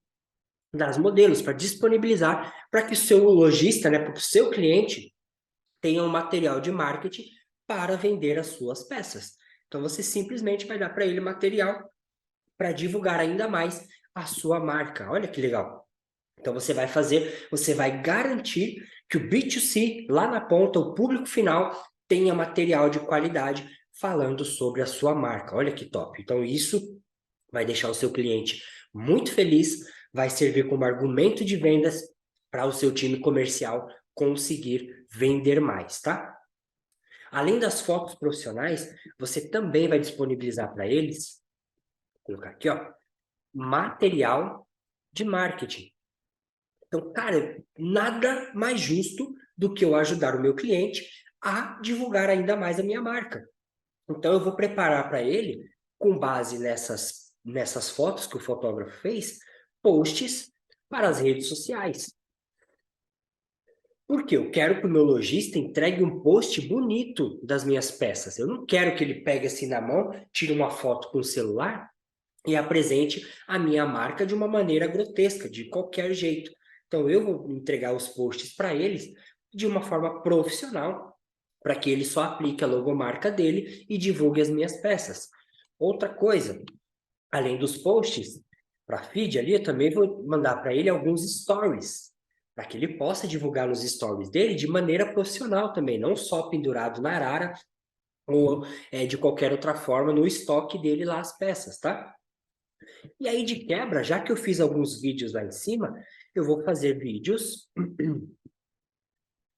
Speaker 1: das modelos, para disponibilizar para que o seu lojista, né, para que o seu cliente tenha um material de marketing para vender as suas peças. Então, você simplesmente vai dar para ele material para divulgar ainda mais a sua marca. Olha que legal. Então, você vai garantir que o B2C, lá na ponta, o público final, tenha material de qualidade falando sobre a sua marca. Olha que top. Então, isso vai deixar o seu cliente muito feliz, vai servir como argumento de vendas para o seu time comercial conseguir vender mais, tá? Além das fotos profissionais, você também vai disponibilizar para eles, vou colocar aqui, ó, material de marketing. Então, cara, nada mais justo do que eu ajudar o meu cliente a divulgar ainda mais a minha marca. Então, eu vou preparar para ele, com base nessas fotos que o fotógrafo fez, posts para as redes sociais. Porque eu quero que o meu lojista entregue um post bonito das minhas peças. Eu não quero que ele pegue assim na mão, tire uma foto com o celular e apresente a minha marca de uma maneira grotesca, de qualquer jeito. Então, eu vou entregar os posts para eles de uma forma profissional, para que ele só aplique a logomarca dele e divulgue as minhas peças. Outra coisa, além dos posts, para feed ali, eu também vou mandar para ele alguns stories, para que ele possa divulgar nos stories dele de maneira profissional também, não só pendurado na arara ou de qualquer outra forma no estoque dele lá as peças, tá? E aí, de quebra, já que eu fiz alguns vídeos lá em cima, eu vou fazer vídeos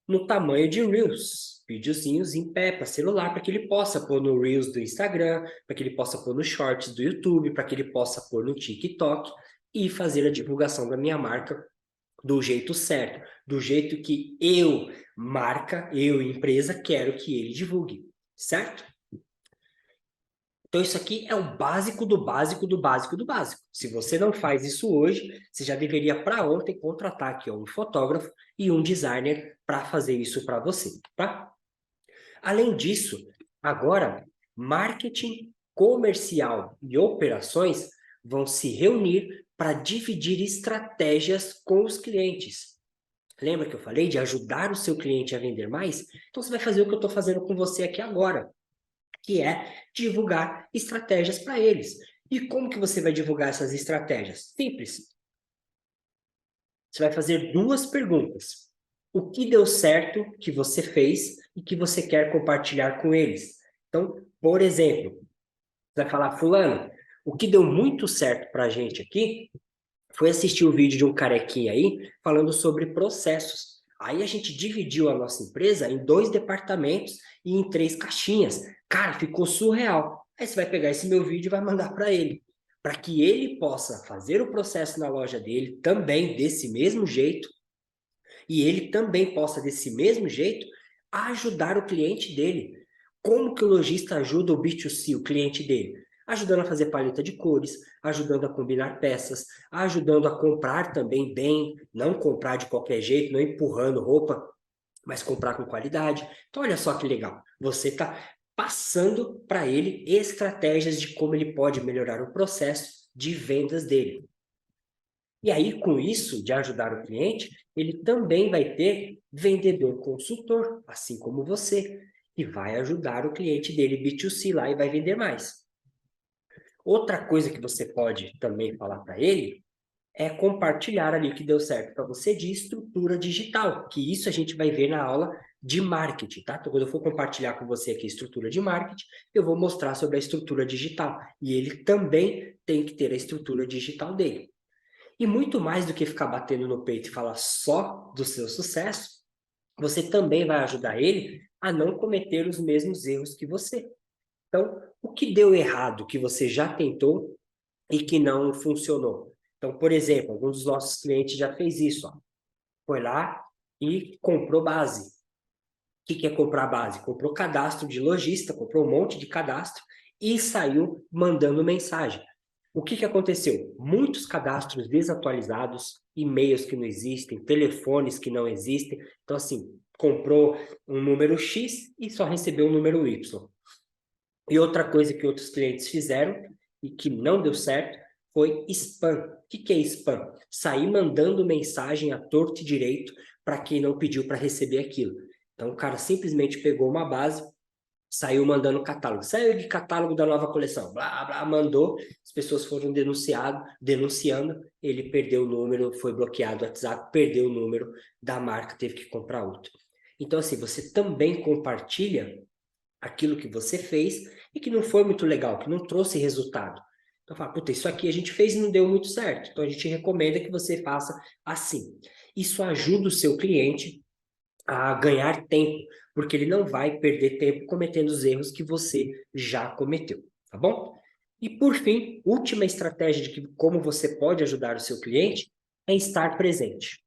Speaker 1: no tamanho de Reels, videozinhos em pé para celular, para que ele possa pôr no Reels do Instagram, para que ele possa pôr no Shorts do YouTube, para que ele possa pôr no TikTok e fazer a divulgação da minha marca do jeito certo, do jeito que eu, marca, eu, empresa, quero que ele divulgue, certo? Então, isso aqui é o básico do básico do básico do básico. Se você não faz isso hoje, você já deveria, para ontem, contratar aqui um fotógrafo e um designer para fazer isso para você, tá? Além disso, agora, marketing comercial e operações vão se reunir para dividir estratégias com os clientes. Lembra que eu falei de ajudar o seu cliente a vender mais? Então, você vai fazer o que eu estou fazendo com você aqui agora, que é divulgar estratégias para eles. E como que você vai divulgar essas estratégias? Simples. Você vai fazer duas perguntas. O que deu certo que você fez e que você quer compartilhar com eles? Então, por exemplo, você vai falar, fulano, o que deu muito certo para a gente aqui foi assistir o vídeo de um carequinha aí falando sobre processos. Aí a gente dividiu a nossa empresa em 2 departamentos e em 3 caixinhas. Cara, ficou surreal. Aí você vai pegar esse meu vídeo e vai mandar para ele, para que ele possa fazer o processo na loja dele também desse mesmo jeito e ele também possa desse mesmo jeito ajudar o cliente dele. Como que o lojista ajuda o B2C, o cliente dele? Ajudando a fazer paleta de cores, ajudando a combinar peças, ajudando a comprar também bem, não comprar de qualquer jeito, não empurrando roupa, mas comprar com qualidade. Então, olha só que legal. Você está passando para ele estratégias de como ele pode melhorar o processo de vendas dele. E aí, com isso, de ajudar o cliente, ele também vai ter vendedor consultor, assim como você, que vai ajudar o cliente dele B2C lá e vai vender mais. Outra coisa que você pode também falar para ele é compartilhar ali o que deu certo para você de estrutura digital, que isso a gente vai ver na aula de marketing, tá? Então, quando eu for compartilhar com você aqui a estrutura de marketing, eu vou mostrar sobre a estrutura digital. E ele também tem que ter a estrutura digital dele. E muito mais do que ficar batendo no peito e falar só do seu sucesso, você também vai ajudar ele a não cometer os mesmos erros que você. Então, o que deu errado que você já tentou e que não funcionou? Então, por exemplo, algum dos nossos clientes já fez isso, ó. Foi lá e comprou base. O que é comprar base? Comprou cadastro de lojista, comprou um monte de cadastro e saiu mandando mensagem. O que aconteceu? Muitos cadastros desatualizados, e-mails que não existem, telefones que não existem. Então, assim, comprou um número X e só recebeu um número Y. E outra coisa que outros clientes fizeram e que não deu certo foi spam. O que é spam? Sair mandando mensagem à torto e direito para quem não pediu para receber aquilo. Então, o cara simplesmente pegou uma base, saiu mandando catálogo. Saiu de catálogo da nova coleção. Blá, blá, mandou. As pessoas foram denunciando. Ele perdeu o número, foi bloqueado o WhatsApp, perdeu o número da marca, teve que comprar outro. Então, assim, você também compartilha aquilo que você fez e que não foi muito legal, que não trouxe resultado. Então, fala, puta, isso aqui a gente fez e não deu muito certo. Então, a gente recomenda que você faça assim. Isso ajuda o seu cliente a ganhar tempo, porque ele não vai perder tempo cometendo os erros que você já cometeu, tá bom? E por fim, última estratégia de como você pode ajudar o seu cliente é estar presente.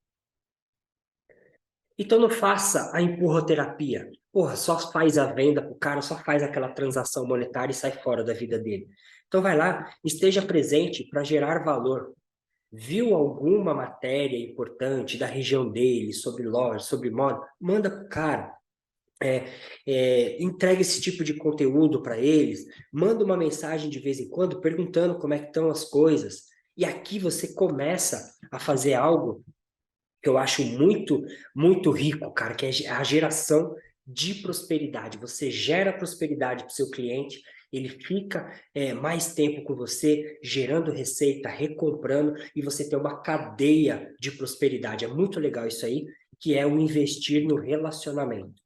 Speaker 1: Então não faça a empurroterapia. Porra, só faz a venda pro cara, só faz aquela transação monetária e sai fora da vida dele. Então vai lá, esteja presente para gerar valor. Viu alguma matéria importante da região dele, sobre loja, sobre moda? Manda pro cara. Entrega esse tipo de conteúdo para eles, manda uma mensagem de vez em quando perguntando como é que estão as coisas. E aqui você começa a fazer algo que eu acho muito, muito rico, cara, que é a geração de prosperidade. Você gera prosperidade para o seu cliente, ele fica mais tempo com você, gerando receita, recomprando, e você tem uma cadeia de prosperidade. É muito legal isso aí, que é o investir no relacionamento.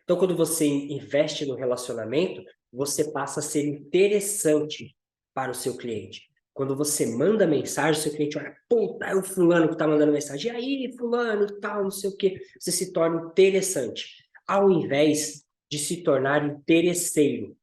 Speaker 1: Então, quando você investe no relacionamento, você passa a ser interessante para o seu cliente. Quando você manda mensagem, o seu cliente olha, puta, é o fulano que está mandando mensagem. E aí, fulano, tal, não sei o quê. Você se torna interessante. Ao invés de se tornar interesseiro.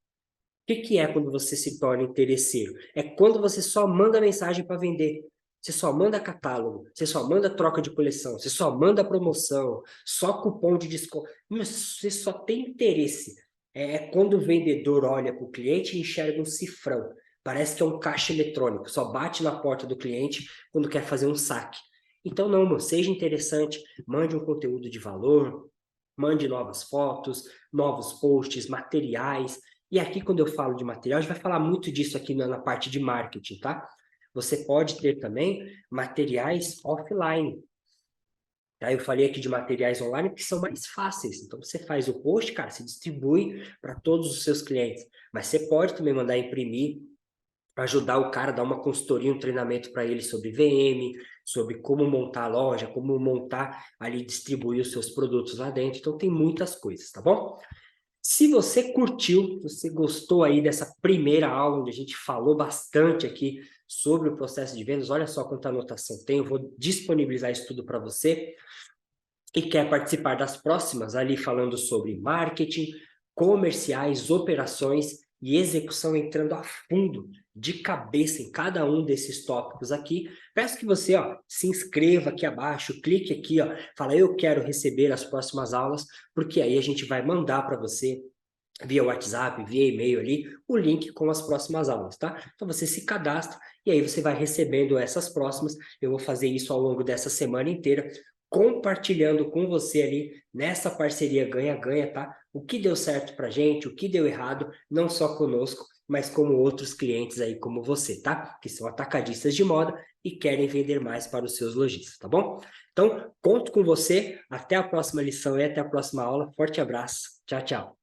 Speaker 1: O que é quando você se torna interesseiro? É quando você só manda mensagem para vender. Você só manda catálogo, você só manda troca de coleção, você só manda promoção, só cupom de desconto. Mas você só tem interesse. É quando o vendedor olha para o cliente e enxerga um cifrão. Parece que é um caixa eletrônico, só bate na porta do cliente quando quer fazer um saque. Então, não, mano, seja interessante, mande um conteúdo de valor, mande novas fotos, novos posts, materiais. E aqui, quando eu falo de material, a gente vai falar muito disso aqui na parte de marketing, tá? Você pode ter também materiais offline. Tá? Eu falei aqui de materiais online que são mais fáceis. Então, você faz o post, cara, se distribui para todos os seus clientes. Mas você pode também mandar imprimir, ajudar o cara, dar uma consultoria, um treinamento para ele sobre VM, sobre como montar a loja, como montar ali, distribuir os seus produtos lá dentro. Então, tem muitas coisas, tá bom? Se você curtiu, se você gostou aí dessa primeira aula, onde a gente falou bastante aqui sobre o processo de vendas, olha só quanta anotação tem, eu vou disponibilizar isso tudo para você, e quer participar das próximas, ali falando sobre marketing, comerciais, operações e execução, entrando a fundo, de cabeça em cada um desses tópicos aqui, peço que você se inscreva aqui abaixo, clique aqui, fala eu quero receber as próximas aulas, porque aí a gente vai mandar para você via WhatsApp, via e-mail ali, o link com as próximas aulas, tá? Então você se cadastra e aí você vai recebendo essas próximas. Eu vou fazer isso ao longo dessa semana inteira, compartilhando com você ali nessa parceria ganha-ganha, tá? O que deu certo pra gente, o que deu errado, não só conosco, mas como outros clientes aí como você, tá? Que são atacadistas de moda e querem vender mais para os seus lojistas, tá bom? Então, conto com você. Até a próxima lição e até a próxima aula. Forte abraço. Tchau, tchau.